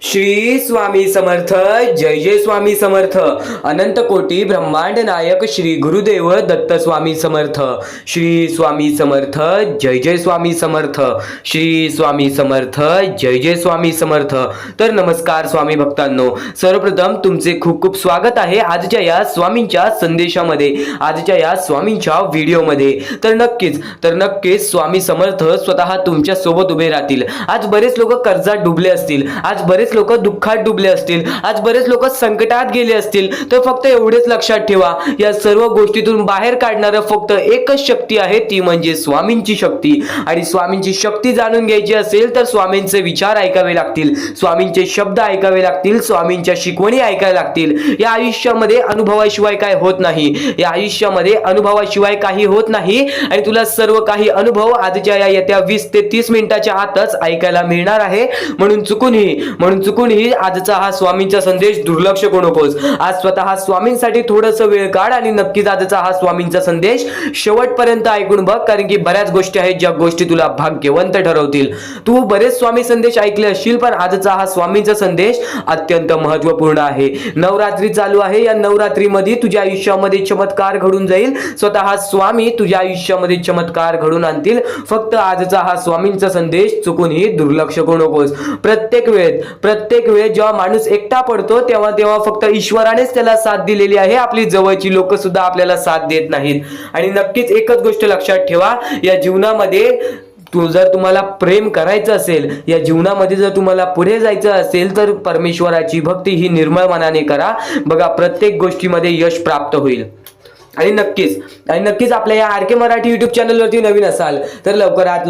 श्री स्वामी समर्थ. जय जय स्वामी समर्थ. अनंत कोटी ब्रह्मांड नायक श्री गुरुदेव दत्त स्वामी समर्थ. श्री स्वामी समर्थ. जय जय स्वामी समर्थ. श्री स्वामी समर्थ. जय जय स्वामी समर्थ. तर नमस्कार स्वामी भक्तांनो, सर्वप्रथम तुमचे खूप खूप स्वागत आहे आजच्या या स्वामींच्या संदेशामध्ये, आजच्या या स्वामींच्या व्हिडिओमध्ये. तर नक्कीच स्वामी समर्थ स्वतः तुमच्या सोबत उभे राहतील. आज बरेच लोक कर्जात डुबले असतील, आज बरेच लोक दुःखात डुबले असतील, आज बरेच लोक संकटात गेले असतील. तर फक्त एवढेच लक्षात ठेवा, या सर्व गोष्टीतून बाहेर काढणारं फक्त एकच शक्ती आहे, ती म्हणजे स्वामींची शक्ती. आणि स्वामींची शक्ती जाणून घ्यायची असेल तर स्वामींचे विचार ऐकावे लागतील, स्वामींचे शब्द ऐकावे लागतील, स्वामींच्या शिकवणी ऐकायला लागतील. या आयुष्यामध्ये अनुभवाशिवाय काय होत नाही, या आयुष्यामध्ये अनुभवाशिवाय काही होत नाही. आणि तुला सर्व काही अनुभव आजच्या या येत्या 20 ते 30 मिनिटाच्या आतच ऐकायला मिळणार आहे. म्हणून चुकूनही आजचा हा स्वामींचा संदेश दुर्लक्ष करू नकोस. आज स्वतः स्वामींसाठी थोडस वेळ काढ आणि नक्कीच आजचा हा स्वामींचा संदेश शेवटपर्यंत ऐकून बघ, कारण की बऱ्याच गोष्टी आहेत ज्या गोष्टी तुला भाग्यवंत ठरवतील. तू बरेच स्वामी संदेश ऐकले असशील, पण आजचा हा स्वामींचा संदेश अत्यंत महत्त्वपूर्ण आहे. नवरात्री चालू आहे, या नवरात्रीमध्ये तुझ्या आयुष्यामध्ये चमत्कार घडून जाईल. स्वतः स्वामी तुझ्या आयुष्यामध्ये चमत्कार घडून आणतील. फक्त आजचा हा स्वामींचा संदेश चुकूनही दुर्लक्ष करू नकोस. प्रत्येक वेळेस जेव्हा माणूस एकटा पडतो तेव्हा फक्त ईश्वरानेच त्याला साथ दिलेली आहे. आपली जवळची लोक सुद्धा आपल्याला साथ देत नाहीत. आणि नक्कीच एकच गोष्ट लक्षात ठेवा, या जीवनामध्ये जर तुम्हाला प्रेम करायचं असेल, या जीवनामध्ये जर तुम्हाला पुढे जायचं असेल, तर परमेश्वराची भक्ती ही निर्मळ मनाने करा. बघा, प्रत्येक गोष्टीमध्ये यश प्राप्त होईल. आणि नक्कीच आपल्या या आर के मराठी युट्यूब चॅनलवरती नवीन असाल तर लवकरात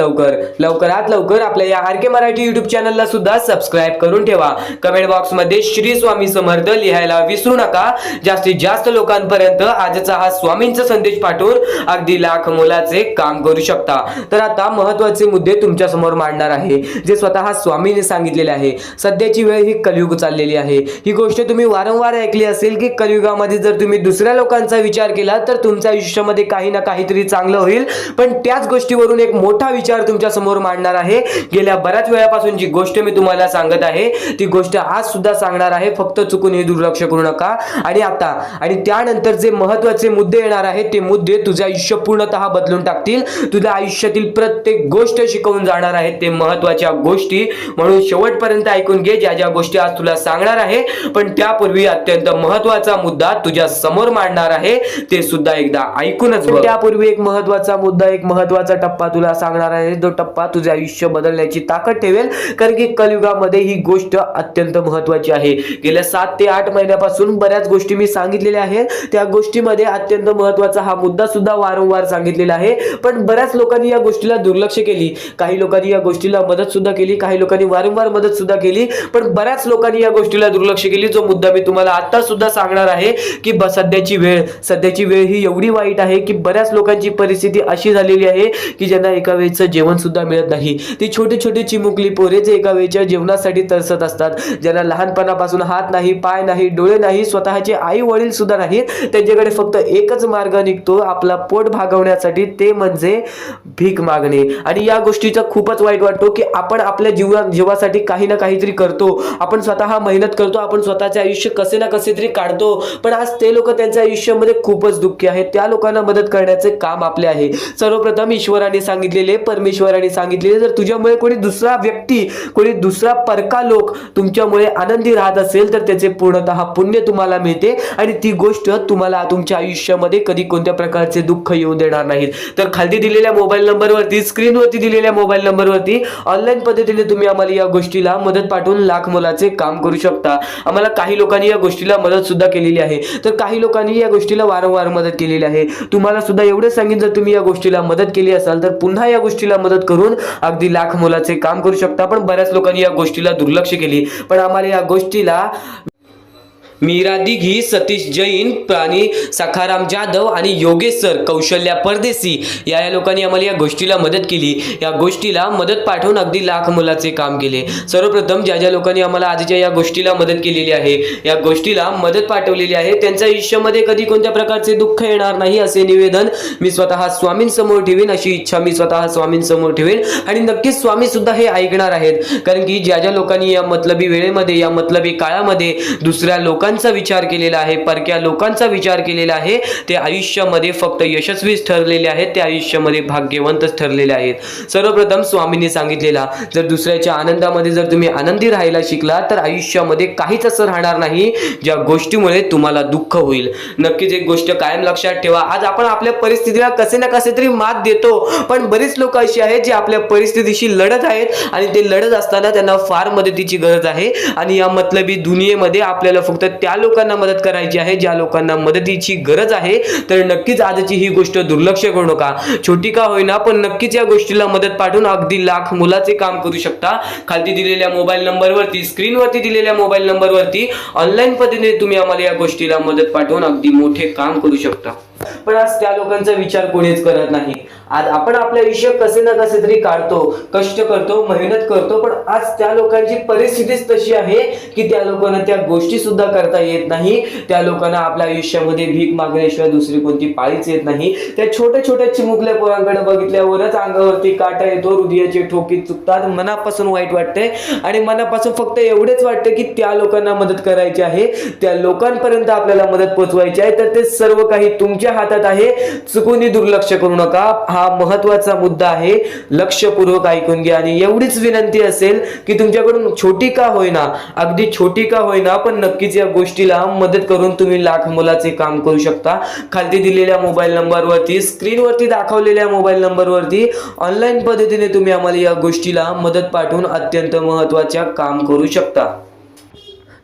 लवकर आपल्या या आर के मराठी युट्यूब चॅनलला सुद्धा सबस्क्राईब करून ठेवा. कमेंट बॉक्समध्ये श्री स्वामी समर्थ लिहायला विसरू नका. जास्तीत जास्त लोकांपर्यंत आजचा हा स्वामींचा संदेश पाठवून अगदी लाख मोलाचे काम करू शकता. तर आता महत्त्वाचे मुद्दे तुमच्या समोर मांडणार आहे, जे स्वतः स्वामींनी सांगितलेले आहे. सध्याची वेळ ही कलियुग चाललेली आहे. ही गोष्ट तुम्ही वारंवार ऐकली असेल की कलियुगामध्ये जर तुम्ही दुसऱ्या लोकांचा विचार केला तर तुमच्या आयुष्यामध्ये काही ना काहीतरी चांगलं होईल. पण त्याच गोष्टीवरून एक मोठा विचार तुमच्या समोर मांडणार आहे. गेल्या बऱ्याच वेळापासून जी गोष्ट मी तुम्हाला सांगत आहे ती गोष्ट आज सुद्धा सांगणार आहे. फक्त चुकून हे दुर्लक्ष करू नका. आणि त्यानंतर जे महत्त्वाचे मुद्दे येणार आहेत ते मुद्दे तुझे आयुष्य पूर्णतः बदलून टाकतील. तुझ्या आयुष्यातील प्रत्येक गोष्ट शिकवून जाणार आहेत ते महत्त्वाच्या गोष्टी. म्हणून शेवटपर्यंत ऐकून घे ज्या गोष्टी आज तुला सांगणार आहे. पण त्यापूर्वी अत्यंत महत्त्वाचा मुद्दा तुझ्या समोर मांडणार आहे, ते सुद्धा एकदा ऐकूनच बघ. त्यापूर्वी एक महत्त्वाचा मुद्दा, एक महत्त्वाचा टप्पा तुला सांगणार आहे. जो टप्पा तुझे आयुष्य बदलण्याची ताकद ठेवेल. कारण की कलियुगामध्ये ही गोष्ट अत्यंत महत्त्वाची आहे. गेल्या 7 ते 8 महिन्यापासून बऱ्याच गोष्टी मी सांगितलेल्या आहेत. त्या गोष्टीमध्ये अत्यंत महत्त्वाचा हा मुद्दा सुद्धा वारंवार सांगितलेला आहे. पण बऱ्याच लोकांनी या गोष्टीला दुर्लक्ष केली. काही लोकांनी या गोष्टीला मदत सुद्धा केली, काही लोकांनी वारंवार मदत सुद्धा केली, पण बऱ्याच लोकांनी या गोष्टीला दुर्लक्ष केली. जो मुद्दा मी तुम्हाला आता सुद्धा सांगणार आहे की सध्याची वेळ ही एवढी वाईट आहे की बऱ्याच लोकांची परिस्थिती अशी झालेली आहे की ज्यांना एका वेळचं जेवण सुद्धा मिळत नाही. ती छोटी चिमुकली पोरे जे एका वेळच्या जेवणासाठी तरसत असतात, ज्यांना लहानपणापासून हात नाही, पाय नाही, डोळे नाही, स्वतःचे आई वडील सुद्धा नाहीत, त्यांच्याकडे फक्त एकच मार्ग निघतो आपला पोट भागवण्यासाठी, ते म्हणजे भीक मागणे. आणि या गोष्टीचा खूपच वाईट वाटतो की आपण आपल्या जीवासाठी काही ना काहीतरी करतो, आपण स्वतः मेहनत करतो, आपण स्वतःचे आयुष्य कसे ना कसे तरी काढतो. पण आज ते लोक त्यांच्या आयुष्यामध्ये खूपच दुःखी आहेत. त्या लोकांना मदत करण्याचे काम आपले आहे. सर्वप्रथम ईश्वराने सांगितलेले, परमेश्वराने सांगितलेले, जर तुझ्यामुळे कोणी दुसरा व्यक्ती, कोणी दुसरा परका लोक तुमच्यामुळे आनंदी राहत असेल तर त्याचे पूर्णतः पुण्य तुम्हाला मिळते. आणि ती गोष्ट तुम्हाला तुमच्या आयुष्यामध्ये कधी कोणत्या प्रकारचे दुःख येऊ देणार नाहीत. तर खाली दिलेल्या मोबाईल नंबरवरती, स्क्रीनवरती दिलेल्या मोबाईल नंबरवरती ऑनलाईन पद्धतीने तुम्ही आम्हाला या गोष्टीला मदत पाठवून लाख मोलाचे काम करू शकता. आम्हाला काही लोकांनी या गोष्टीला मदत सुद्धा केलेली आहे, तर काही लोकांनी या गोष्टीला वारंवार मदत केलेली आहे. तुम्हाला सुद्धा एवढे सांगेन, जर तुम्ही या गोष्टीला मदत केली असाल तर पुन्हा या गोष्टीला मदत करून अगदी लाख मोलाचे काम करू शकता. पण बऱ्याच लोकांनी या गोष्टीला दुर्लक्ष केली. पण आम्हाला या गोष्टीला मीरा दिघी, सतीश जैन, प्राणी सखाराम जाधव आणि योगेश सर, कौशल्या परदेशी या लोकांनी आम्हाला या गोष्टीला मदत केली. या गोष्टीला मदत पाठवून अगदी लाख मोलाचे काम केले. सर्वप्रथम ज्या लोकांनी आम्हाला आजच्या या गोष्टीला मदत केलेली आहे, या गोष्टीला मदत पाठवलेली आहे, त्यांच्या आयुष्यामध्ये कधी कोणत्या प्रकारचे दुःख येणार नाही असे निवेदन मी स्वतः स्वामींसमोर ठेवीन, अशी इच्छा मी स्वतः स्वामींसमोर ठेवीन. आणि नक्कीच स्वामी सुद्धा हे ऐकणार आहेत. कारण की ज्या लोकांनी या मतलबी वेळेमध्ये, या मतलबी काळामध्ये दुसऱ्या लोकांचा विचार केलेला आहे, परक्या लोकांचा विचार केलेला आहे, ते आयुष्यामध्ये फक्त यशस्वीच ठरलेले आहेत, ते आयुष्यामध्ये भाग्यवंतच ठरलेले आहेत. सर्वप्रथम स्वामींनी सांगितलेला, जर दुसऱ्याच्या आनंदामध्ये जर तुम्ही आनंदी राहायला शिकला तर आयुष्यामध्ये काहीच असं राहणार नाही ज्या गोष्टीमुळे तुम्हाला दुःख होईल. नक्कीच एक गोष्ट कायम लक्षात ठेवा, आज आपण आपल्या परिस्थितीला कसे ना कसे तरी मात देतो, पण बरीच लोक अशी आहेत जे आपल्या परिस्थितीशी लढत आहेत आणि ते लढत असताना त्यांना फार मदतीची गरज आहे. आणि या मतलबी दुनियेमध्ये आपल्याला फक्त त्या लोकांना मदत करायची आहे ज्या लोकांना मदतीची गरज आहे. तर नक्कीच आजची ही गोष्ट दुर्लक्ष करू नका. छोटी का होईना पण नक्कीच या गोष्टीला मदत पाठवून अगदी लाख मोलाचे काम करू शकता. खाली दिलेल्या मोबाईल नंबरवरती, स्क्रीनवरती दिलेल्या मोबाईल नंबरवरती ऑनलाईन पद्धतीने तुम्ही आम्हाला या गोष्टीला मदत पाठवून अगदी मोठे काम करू शकता. पण आज त्या लोकांचा विचार कोणीच करत नाही. आज आपण आपलं आयुष्य कसे ना कसे तरी काढतो, कष्ट करतो, मेहनत करतो, पण आज त्या लोकांची परिस्थितीच तशी आहे की त्या लोकांना त्या गोष्टी सुद्धा करता येत नाही. त्या लोकांना आपल्या आयुष्यामध्ये भीक मागण्याशिवाय दुसरी कोणती पाळीच येत नाही. त्या छोट्या छोट्या चिमुकल्या पोरांकडे बघितल्यावरच अंगावरती काटा येतो, हृदयाचे ठोके चुकतात, मनापासून वाईट वाटते आणि मनापासून फक्त एवढेच वाटते की त्या लोकांना मदत करायची आहे, त्या लोकांपर्यंत आपल्याला मदत पोहोचवायची आहे. तर ते सर्व काही तुमच्या हातात आहे, चुकूनही दुर्लक्ष करू नका. हा महत्वाचा मुद्दा आहे, लक्षपूर्वक ऐकून घ्या. आणि एवढीच विनंती असेल की तुमच्याकडून छोटी का होईना, अगदी छोटी का होईना, पण नक्कीच या गोष्टीला मदत करून तुम्ही लाख मोलाचे काम करू शकता. खाली दिलेल्या मोबाईल नंबरवरती, स्क्रीनवरती दाखवलेल्या मोबाईल नंबरवरती ऑनलाईन पद्धतीने तुम्ही आम्हाला या गोष्टीला मदत पाठवून अत्यंत महत्वाच्या काम करू शकता.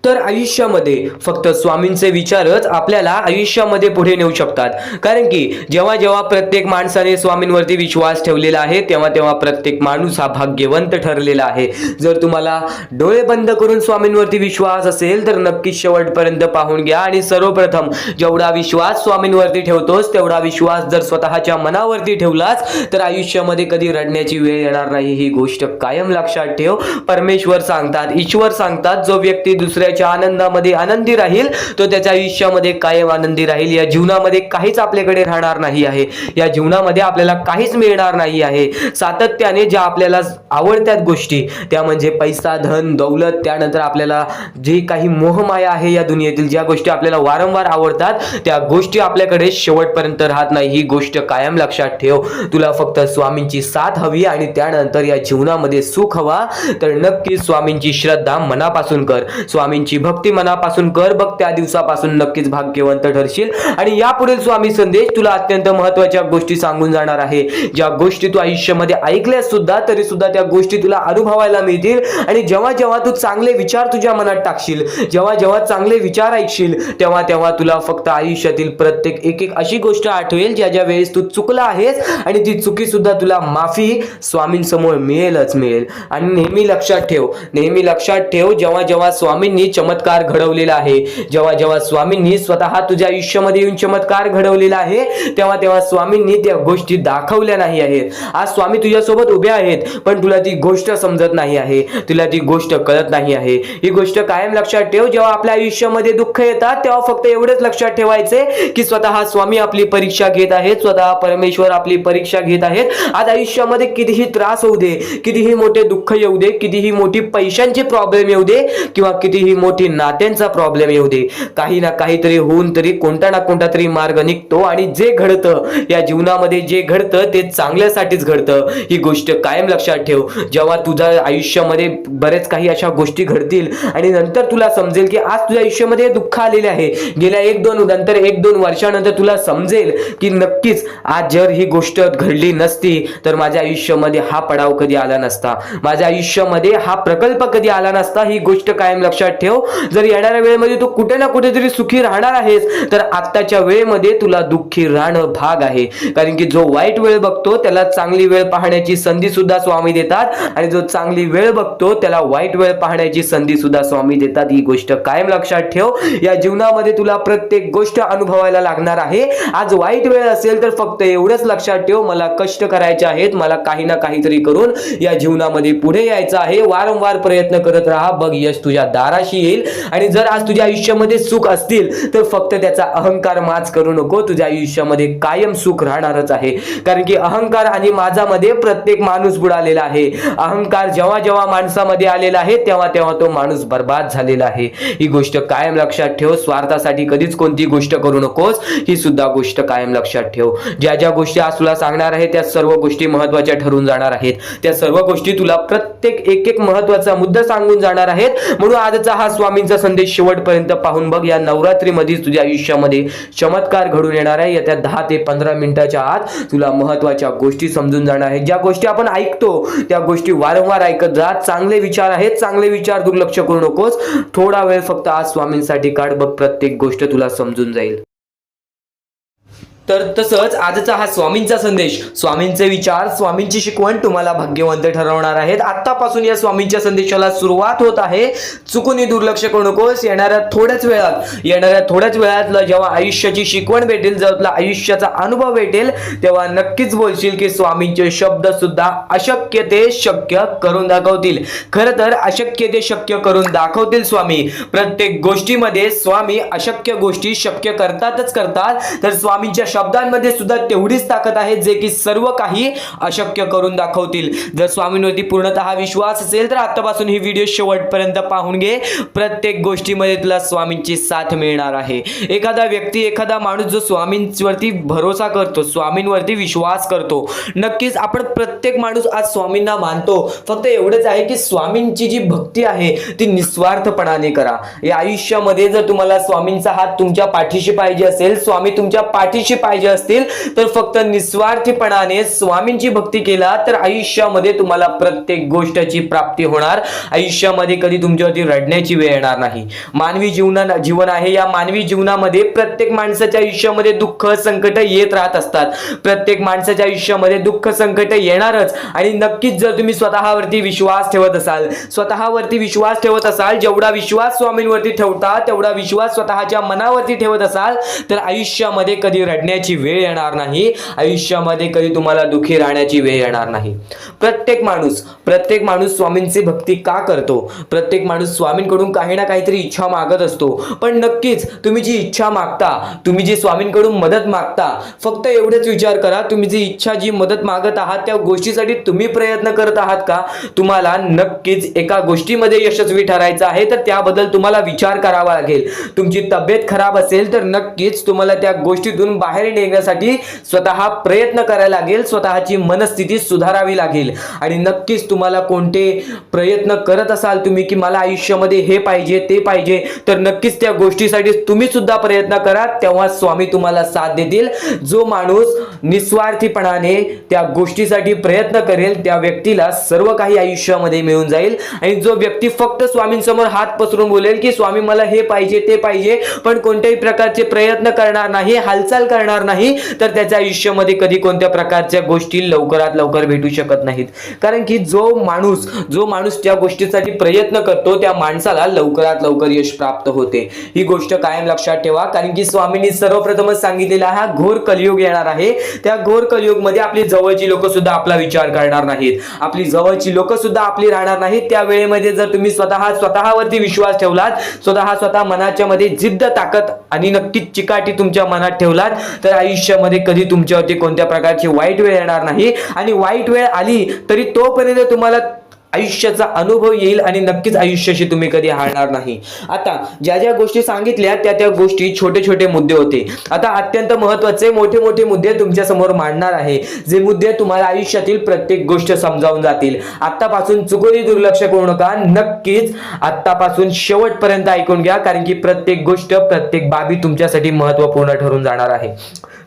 तर आयुष्यामध्ये फक्त स्वामींचे विचारच आपल्याला आयुष्यामध्ये पुढे नेऊ शकतात. कारण की जेव्हा जेव्हा प्रत्येक माणसाने स्वामींवरती विश्वास ठेवलेला आहे तेव्हा तेव्हा प्रत्येक माणूस हा भाग्यवंत ठरलेला आहे. जर तुम्हाला डोळे बंद करून स्वामींवरती विश्वास असेल तर नक्की शेवटपर्यंत पाहून घ्या. आणि सर्वप्रथम जेवढा विश्वास स्वामींवरती ठेवतोस तेवढा विश्वास जर स्वतःच्या मनावरती ठेवलास तर आयुष्यामध्ये कधी रडण्याची वेळ येणार नाही. ही गोष्ट कायम लक्षात ठेव. परमेश्वर सांगतात, ईश्वर सांगतात, जो व्यक्ती दुसऱ्या आनंदामध्ये आनंदी राहील तो त्याच्या आयुष्यामध्ये कायम आनंदी राहील. या जीवनामध्ये काहीच आपल्याकडे राहणार नाही आहे, या जीवनामध्ये आपल्याला काहीच मिळणार नाही आहे. सातत्याने ज्या आपल्याला आवडत्यात गोष्टी, त्या म्हणजे पैसा, धन, दौलत, त्यानंतर आपल्याला जे काही मोहमाया आहे या दुनियेतील, ज्या गोष्टी आपल्याला वारंवार आवडतात त्या गोष्टी आपल्याकडे शेवटपर्यंत राहत नाही. ही गोष्ट कायम लक्षात ठेव. तुला फक्त स्वामींची साथ हवी आणि त्यानंतर या जीवनामध्ये सुख हवा तर नक्की स्वामींची श्रद्धा मनापासून कर, स्वामींची भक्ती मनापासून कर. बघ त्या दिवसापासून नक्कीच भाग्यवंत ठरशील. आणि यापुढील स्वामी संदेश तुला अत्यंत महत्त्वाच्या गोष्टी सांगून जाणार आहे, ज्या गोष्टी तू आयुष्यामध्ये ऐकल्यास सुद्धा तरी सुद्धा त्या गोष्टी तुला अनुभवायला मिळतील. आणि जेव्हा जेव्हा तू चांगले विचार तुझ्या मनात टाकशील, जेव्हा जेव्हा चांगले विचार ऐकशील तेव्हा तेव्हा तुला फक्त आयुष्यातील प्रत्येक एक एक अशी गोष्ट आठवेल ज्या ज्या वेळेस तू चुकला आहेस आणि ती चुकी सुद्धा तुला माफी स्वामींसमोर मिळेलच मिळेल. आणि नेहमी लक्षात ठेव, नेहमी लक्षात ठेव, जेव्हा जेव्हा स्वामींनी चमत्कार घडवलेला आहे, जेव्हा जेव्हा स्वामींनी स्वतः तुझ्या आयुष्यामध्ये येऊन चमत्कार घडवलेला आहे तेव्हा तेव्हा स्वामींनी त्या गोष्टी दाखवल्या नाही आहेत. आज स्वामी तुझ्यासोबत उभे आहेत पण तुला ती गोष्ट समजत नाही आहे, तुला ती गोष्ट कळत नाही आहे. ही गोष्ट कायम लक्षात ठेव. जेव्हा आपल्या आयुष्यामध्ये दुःख येतात तेव्हा फक्त एवढेच लक्षात ठेवायचे की स्वतः स्वामी आपली परीक्षा घेत आहेत, स्वतः परमेश्वर आपली परीक्षा घेत आहेत. आज आयुष्यामध्ये कितीही त्रास होऊ दे, कितीही मोठे दुःख येऊ दे, कितीही मोठी पैशांची प्रॉब्लेम येऊ दे किंवा कितीही मोठी नात्यांचा प्रॉब्लेम येऊ दे, काही ना काहीतरी होऊन तरी कोणता ना कोणता तरी मार्ग निघतो. आणि जे घडतं या जीवनामध्ये, जे घडतं ते चांगल्यासाठीच घडतं. ही गोष्ट कायम लक्षात ठेव. जेव्हा तुझ्या आयुष्यामध्ये बरेच काही अशा गोष्टी घडतील आणि नंतर तुला समजेल की आज तुझ्या आयुष्यामध्ये दुःख आलेले आहे, गेल्या 1-2 वर्षानंतर तुला समजेल की नक्कीच आज जर ही गोष्ट घडली नसती तर माझ्या आयुष्यामध्ये हा पडाव कधी आला नसता, माझ्या आयुष्यामध्ये हा प्रकल्प कधी आला नसता. ही गोष्ट कायम लक्षात ठेव. ठेव. जर येणाऱ्या वेळेमध्ये तू कुठे ना कुठेतरी सुखी राहणार आहेस तर आत्ताच्या वेळेमध्ये तुला दुःखी राहणं भाग आहे. कारण की जो वाईट वेळ बघतो त्याला चांगली वेळ पाहण्याची संधी सुद्धा स्वामी देतात आणि जो चांगली वेळ बघतो त्याला वाईट वेळ पाहण्याची संधी सुद्धा स्वामी देतात. ही गोष्ट कायम लक्षात ठेव. या जीवनामध्ये तुला प्रत्येक गोष्ट अनुभवायला लागणार आहे. आज वाईट वेळ असेल तर फक्त एवढंच लक्षात ठेव, मला कष्ट करायचे आहेत, मला काही ना काहीतरी करून या जीवनामध्ये पुढे यायचं आहे. वारंवार प्रयत्न करत राहा, बघ यश तुझ्या दाराशी येईल. आणि जर आज तुझ्या आयुष्यामध्ये सुख असतील तर फक्त त्याचा अहंकार माज करू नको, तुझ्या आयुष्यामध्ये कायम सुख राहणारच आहे. कारण की अहंकार आणि माझामध्ये प्रत्येक माणूस बुडालेला आहे. अहंकार जेव्हा जेव्हा माणसामध्ये आलेला आहे तेव्हा तेव्हा तो माणूस बर्बाद झालेला आहे. ही गोष्ट कायम लक्षात ठेव. स्वार्थासाठी कधीच कोणती गोष्ट करू नकोस, ही सुद्धा गोष्ट कायम लक्षात ठेव. ज्या ज्या गोष्टी आज तुला सांगणार आहे त्या सर्व गोष्टी महत्त्वाच्या ठरून जाणार आहेत. त्या सर्व गोष्टी तुला प्रत्येक एक एक महत्त्वाचा मुद्दा सांगून जाणार आहेत. म्हणून आजचा हा स्वामींचा संदेश शेवटपर्यंत पाहून बघ. या नवरात्रीमध्ये तुझ्या आयुष्यामध्ये चमत्कार घडून येणार आहे. येत्या 10 ते 15 मिनिटाच्या आत तुला महत्त्वाच्या गोष्टी समजून जाणार आहेत. ज्या गोष्टी आपण ऐकतो त्या गोष्टी वारंवार ऐकत जा. चांगले विचार आहेत, चांगले विचार दुर्लक्ष करू नकोस. थोडा वेळ फक्त आज स्वामींसाठी काढ, बघ प्रत्येक गोष्ट तुला समजून जाईल. तर तसंच आजचा हा स्वामींचा संदेश, स्वामींचे विचार, स्वामींची शिकवण तुम्हाला भाग्यवंत ठरवणार आहेत. आतापासून या स्वामींच्या संदेशाला सुरुवात होत आहे. चुकूनही दुर्लक्ष करू नकोस. येणाऱ्या थोड्याच वेळात जेव्हा आयुष्याची शिकवण भेटेल, जेव्हा तुला आयुष्याचा अनुभव भेटेल, तेव्हा नक्कीच बोलशील की स्वामींचे शब्द सुद्धा अशक्य ते शक्य करून दाखवतील. खरं तर अशक्य ते शक्य करून दाखवतील स्वामी. प्रत्येक गोष्टीमध्ये स्वामी अशक्य गोष्टी शक्य करतातच करतात. तर स्वामींच्या शब्दांमध्ये सुद्धा तेवढीच ताकद आहे जे की सर्व काही अशक्य करून दाखवतील. जर स्वामींवरती पूर्णतः विश्वास असेल तर आतापासून ही व्हिडिओ शेवटपर्यंत पाहून घे. प्रत्येक गोष्टीमध्ये तुला स्वामींची साथ मिळणार आहे. एखादा व्यक्ती, एखादा माणूस जो स्वामींवरती भरोसा करतो, स्वामींवरती विश्वास करतो, नक्कीच आपण प्रत्येक माणूस आज स्वामींना मानतो. फक्त एवढंच आहे की स्वामींची जी भक्ती आहे ती निस्वार्थपणाने करा. या आयुष्यामध्ये जर तुम्हाला स्वामींचा हात तुमच्या पाठीशी पाहिजे असेल, स्वामी तुमच्या पाठीशी पाहिजे असतील तर फक्त निस्वार्थीपणाने स्वामींची भक्ती केला तर आयुष्यामध्ये तुम्हाला प्रत्येक गोष्टीची प्राप्ती होणार. आयुष्यामध्ये कधी तुमच्यावरती रडण्याची वेळ येणार नाही. मानवी जीवन आहे. या मानवी जीवनामध्ये प्रत्येक माणसाच्या आयुष्यामध्ये दुःख, संकट येत राहत असतात. प्रत्येक माणसाच्या आयुष्यामध्ये दुःख, संकट येणारच. आणि नक्कीच जर तुम्ही स्वतःवरती विश्वास ठेवत असाल, जेवढा विश्वास स्वामींवरती ठेवता तेवढा विश्वास स्वतःच्या मनावरती ठेवत असाल तर आयुष्यामध्ये कधी रडण्याची वेळ येणार नाही. आयुष्यामध्ये कधी तुम्हाला दुःखी राहण्याची वेळ येणार नाही. प्रत्येक माणूस स्वामींची भक्ती का करतो? प्रत्येक माणूस स्वामींकडून काही ना काहीतरी इच्छा मागत असतो. पण नक्कीच तुम्ही जी इच्छा मागता, तुम्ही जी स्वामींकडून मदत मागता, फक्त एवढेच विचार करा, तुम्ही जी इच्छा, जी मदत मागत आहात त्या गोष्टीसाठी तुम्ही प्रयत्न करत आहात का? तुम्हाला नक्कीच एका गोष्टीमध्ये यशस्वी ठरायचं आहे तर त्याबद्दल तुम्हाला विचार करावा लागेल. तुमची तब्येत खराब असेल तर नक्कीच तुम्हाला त्या गोष्टीतून बाहेर निघण्यासाठी स्वतः प्रयत्न करायला लागेल. स्वतःची मनस्थिती सुधारावी लागेल. आणि नक्कीच तुम्हाला कोणते प्रयत्न करत असाल तुम्ही की मला आयुष्यामध्ये हे पाहिजे, ते पाहिजे, तर नक्कीच त्या गोष्टीसाठी तुम्ही सुद्धा प्रयत्न करा. तेव्हा स्वामी तुम्हाला साथ देतील. जो माणूस निस्वार्थीपणाने त्या गोष्टीसाठी प्रयत्न करेल त्या व्यक्तीला सर्व काही आयुष्यामध्ये मिळून जाईल. आणि जो व्यक्ती फक्त स्वामींसमोर हात पसरून बोलेल की स्वामी मला हे पाहिजे, ते पाहिजे, पण कोणत्याही प्रकारचे प्रयत्न करणार नाही, हालचाल करणार नाही, तर त्याच्या आयुष्यामध्ये कधी कोणत्या प्रकारच्या गोष्टी लवकरात लवकर भेटू शकत नाहीत. कारण की जो माणूस त्या गोष्टीसाठी प्रयत्न करतो त्या माणसाला लवकरात लवकर यश प्राप्त होते. ही गोष्ट कायम लक्षात ठेवा. कारण की स्वामींनी सर्वप्रथमच सांगितलेला हा घोर कलियुग येणार आहे. त्या घोर कलियुगमध्ये आपली जवळची लोक सुद्धा आपला विचार करणार नाहीत, आपली जवळची लोक सुद्धा आपली राहणार नाहीत. त्या वेळेमध्ये जर तुम्ही स्वतःवरती विश्वास ठेवलात, स्वतः मनाच्या मध्ये जिद्द, ताकद आणि नक्कीच चिकाटी तुमच्या मनात ठेवलात तर आयुष्यामध्ये कधी तुमच्यावरती कोणत्या प्रकारची वाईट वेळ येणार नाही. आणि वाईट वेळ आली तरी तोपर्यंत तुम्हाला आयुष्याचा अनुभव येईल आणि नक्कीच आयुष्याशी तुम्ही कधी हारणार नाही. आता ज्या ज्या गोष्टी सांगितल्या त्या गोष्टी छोटे छोटे मुद्दे होते. आता अत्यंत महत्त्वाचे मोठे मोठे मुद्दे तुमच्या समोर मांडणार आहे. जे मुद्दे तुम्हाला आयुष्यातील प्रत्येक गोष्ट समजावून जातील. आतापासून चुकूनही दुर्लक्ष करू नका. नक्कीच आतापासून शेवटपर्यंत ऐकून घ्या. कारण की प्रत्येक गोष्ट, प्रत्येक बाबी तुमच्यासाठी महत्त्वपूर्ण ठरून जाणार आहे.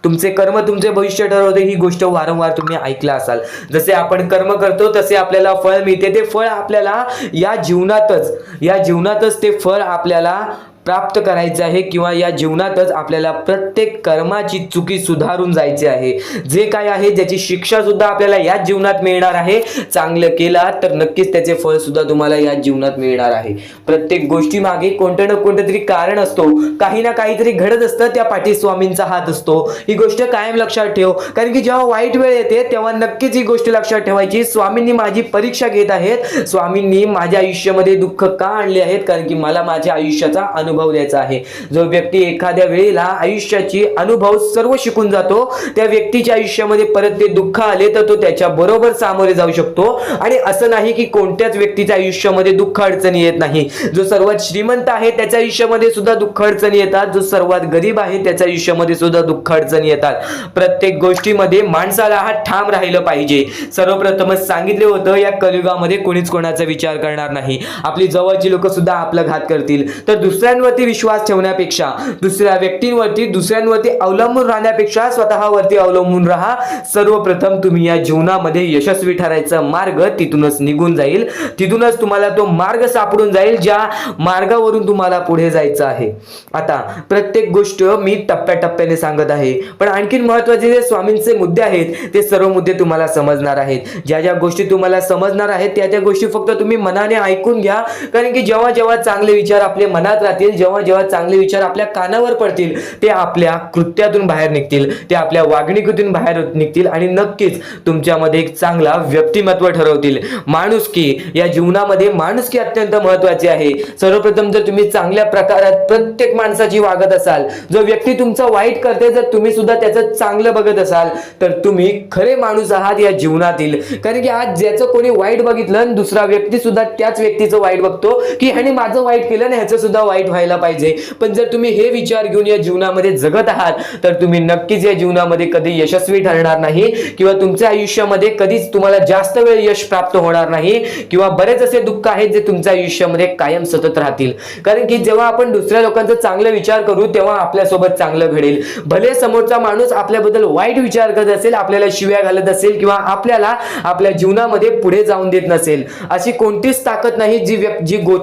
तुमचे कर्म तुमचे भविष्य ठरवते. ही गोष्ट वारंवार तुम्ही ऐकला असाल. जसे आपण कर्म करतो तसे आपल्याला फळ मिळते. ते फळ आपल्याला या जीवनातच ते फळ आपल्याला प्राप्त करायचे आहे, किंवा या जीवनातच आपल्याला प्रत्येक कर्माची चुकी सुधारून जायचे आहे. जे काय आहे ज्याची शिक्षा सुद्धा आपल्याला या जीवनात मिळणार आहे. चांगलं केला तर नक्कीच त्याचे फळ सुद्धा तुम्हाला या जीवनात मिळणार आहे. प्रत्येक गोष्टी मागे कोणतं ना कोणतं तरी कारण असतो, काही ना काहीतरी घडत असतं, त्या पाठी स्वामींचा हात असतो. ही गोष्ट कायम लक्षात ठेव, कारण की जेव्हा वाईट वेळ येते तेव्हा नक्कीच ही गोष्ट लक्षात ठेवायची. स्वामींनी माझी परीक्षा घेत आहेत, स्वामींनी माझ्या आयुष्यामध्ये दुःख का आणले आहेत, कारण की मला माझ्या आयुष्याचा अनुभव द्यायचा आहे. जो व्यक्ती एखाद्या वेळेला आयुष्याची अनुभव सर्व शिकून जातो, त्या व्यक्तीच्या आयुष्यामध्ये परत ते दुःख आले तर तो त्याच्या बरोबर सामोरे जाऊ शकतो. आणि असं नाही की कोणत्याच व्यक्तीच्या आयुष्यामध्ये दुःख अडचणी येत नाही. जो सर्वात श्रीमंत आहे त्याच्या आयुष्यामध्ये सुद्धा दुःख अडचणी येतात, जो सर्वात गरीब आहे त्याच्या आयुष्यामध्ये सुद्धा दुःख अडचणी येतात. प्रत्येक गोष्टीमध्ये माणसाला हा ठाम राहिलं पाहिजे. सर्वप्रथमच सांगितले होतं, या कलियुगामध्ये कोणीच कोणाचा विचार करणार नाही. आपली जवळची लोक सुद्धा आपला घात करतील, तर दुसऱ्यांवरती विश्वास ठेवण्यापेक्षा, दुसऱ्या व्यक्तींवरती दुसऱ्यांवरती अवलंबून राहण्यापेक्षा स्वतःवरती अवलंबून राहा. सर्वप्रथम तुम्ही या जीवनामध्ये यशस्वी ठरायचा मार्ग तिथूनच निघून जाईल, तिथूनच तुम्हाला तो मार्ग सापडून जाईल ज्या मार्गावरून तुम्हाला पुढे जायचं आहे. आता प्रत्येक गोष्ट मी टप्प्याटप्प्याने सांगत आहे, पण आणखीन महत्त्वाचे जे स्वामींचे मुद्दे आहेत ते सर्व मुद्दे तुम्हाला समजणार आहेत. ज्या ज्या गोष्टी तुम्हाला समजणार आहेत त्या त्या गोष्टी फक्त तुम्ही मनाने ऐकून घ्या, कारण की जेव्हा जेव्हा चांगले विचार आपल्या मनात राहतील, जेव्हा जेव्हा चांगले विचार आपल्या कानावर पडतील, ते आपल्या कृत्यातून बाहेर निघतील, ते आपल्या वागणुकीतून बाहेर निघतील आणि नक्कीच तुमच्यामध्ये एक चांगला व्यक्तिमत्व ठरवतील. माणुसकी, या जीवनामध्ये माणुसकी अत्यंत महत्त्वाची आहे. सर्वप्रथम जर तुम्ही चांगल्या प्रकारात प्रत्येक माणसाची वागत असाल, जो व्यक्ती तुमचा वाईट करते जर तुम्ही सुद्धा त्याचं चांगलं बघत असाल, तर तुम्ही खरे माणूस आहात या जीवनातील. कारण की आज ज्याचं कोणी वाईट बघितलं आणि दुसरा व्यक्ती सुद्धा त्याच व्यक्तीचं वाईट बघतो, की ह्याने माझं वाईट केलं आणि ह्याचं सुद्धा वाईट व्हायला पाहिजे. पण जर तुम्ही हे विचार घेऊन या जीवनामध्ये जगत आहात तर तुम्ही नक्कीच या जीवनामध्ये कधी यशस्वी ठरणार नाही, किंवा तुमच्या आयुष्यामध्ये कधीच तुम्हाला जास्त वेळ यश प्राप्त होणार नाही, किंवा बरेच असे दुःख आहेत जे तुमच्या आयुष्यामध्ये कायम सतत राहतील. कारण की जेव्हा आपण दुसऱ्या लोकांचा चांगला विचार करू तेव्हा आपल्यासोबत चांगलं घडेल. भले समोरचा माणूस आपल्याबद्दल वाईट विचार करत असेल, आपल्याला शिव्या घालत असेल, किंवा आपल्याला आपल्या जीवनामध्ये पुढे जाऊन देत नसेल, अशी कोणतीच ताकद नाही जी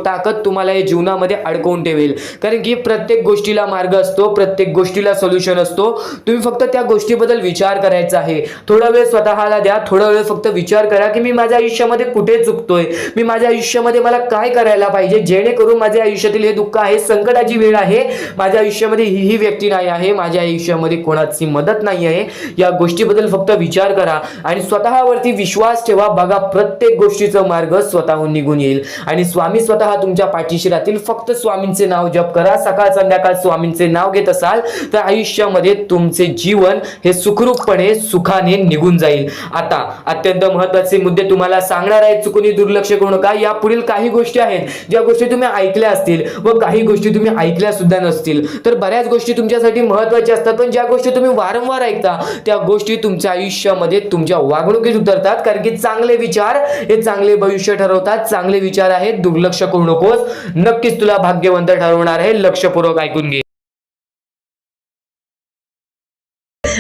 ताकद तुम्हाला या जीवनामध्ये अडकवून ठेवेल. कारण की प्रत्येक गोष्टीला मार्ग असतो, प्रत्येक गोष्टीला सोल्युशन असतो. तुम्ही फक्त त्या गोष्टीबद्दल विचार करायचा आहे. थोडा वेळ स्वतःला द्या, थोडा वेळ फक्त विचार करा की मी माझ्या आयुष्यामध्ये कुठे चुकतोय, मी माझ्या आयुष्यामध्ये मला काय करायला पाहिजे जेणेकरून माझ्या आयुष्यातील हे दुःख आहे, संकटाची वेळ आहे, माझ्या आयुष्यामध्ये ही व्यक्ती नाही आहे, माझ्या आयुष्यामध्ये कोणाची मदत नाही आहे. या गोष्टीबद्दल फक्त विचार करा आणि स्वतःवरती विश्वास ठेवा. बघा, प्रत्येक गोष्टीचा मार्ग स्वतःहून निघून येईल आणि स्वामी स्वतः तुमच्या पाठीशी राहतील. फक्त स्वामींचे नाव जप करा. सकाळ संध्याकाळ स्वामींचे नाव घेत असाल तर आयुष्यामध्ये तुमचे जीवन हे सुखरूपपणे सुखाने निघून जाईल. आता अत्यंत महत्त्वाचे मुद्दे तुम्हाला सांगणार आहेत, चुकून दुर्लक्ष करू नका. या पुढील काही गोष्टी आहेत ज्या गोष्टी तुम्ही ऐकल्या असतील व काही गोष्टी तुम्ही ऐकल्या सुद्धा नसतील. तर बऱ्याच गोष्टी तुमच्यासाठी महत्त्वाच्या असतात, पण ज्या गोष्टी तुम्ही वारंवार ऐकता त्या गोष्टी तुमच्या आयुष्यामध्ये तुमच्या वागणुकीत उतरतात. कारण की चांगले विचार हे चांगले भविष्य ठरवतात. चांगले विचार आहेत, दुर्लक्ष करू नकोस. नक्कीच तुला भाग्यवंत ठरवणार आहे. लक्षपूर्वक ऐकून घे.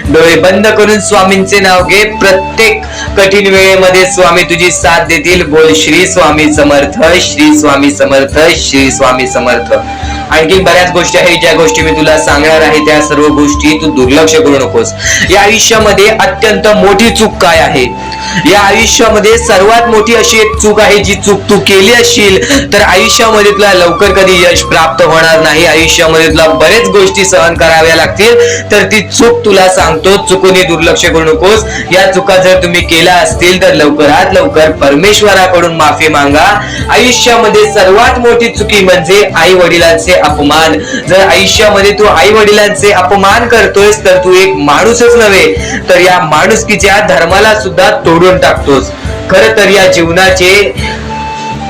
डोळे बंद करून स्वामींचे नाव घे. प्रत्येक कठीण वेळेमध्ये स्वामी तुझी साथ देतील. बोल श्री स्वामी समर्थ, श्री स्वामी समर्थ, श्री स्वामी समर्थ. आणखी बऱ्याच गोष्टी आहेत ज्या गोष्टी मी तुला सांगणार आहे, त्या सर्व गोष्टी तू दुर्लक्ष करू नकोस. या आयुष्यामध्ये अत्यंत मोठी चूक काय आहे? या आयुष्यामध्ये सर्वात मोठी अशी एक चूक आहे, जी चूक तू केली असशील तर आयुष्यामध्ये तुला लवकर कधी यश प्राप्त होणार नाही. आयुष्यामध्ये तुला बरेच गोष्टी सहन कराव्या लागतील. तर ती चूक तुला सांगतो, चुकून दुर्लक्ष करू नकोस. या चुका जर तुम्ही केल्या असतील तर लवकरात लवकर परमेश्वराकडून माफी मागा. आयुष्यामध्ये सर्वात मोठी चुकी म्हणजे आई वडिलांचे अपमान. जर आयुष्यामध्ये तू आई वडिलांचे अपमान करतोयस तर तू एक माणूसच नव्हे तर या माणुसकीच्या धर्माला सुद्धा तोडून टाकतोस. खरं तर या जीवनाचे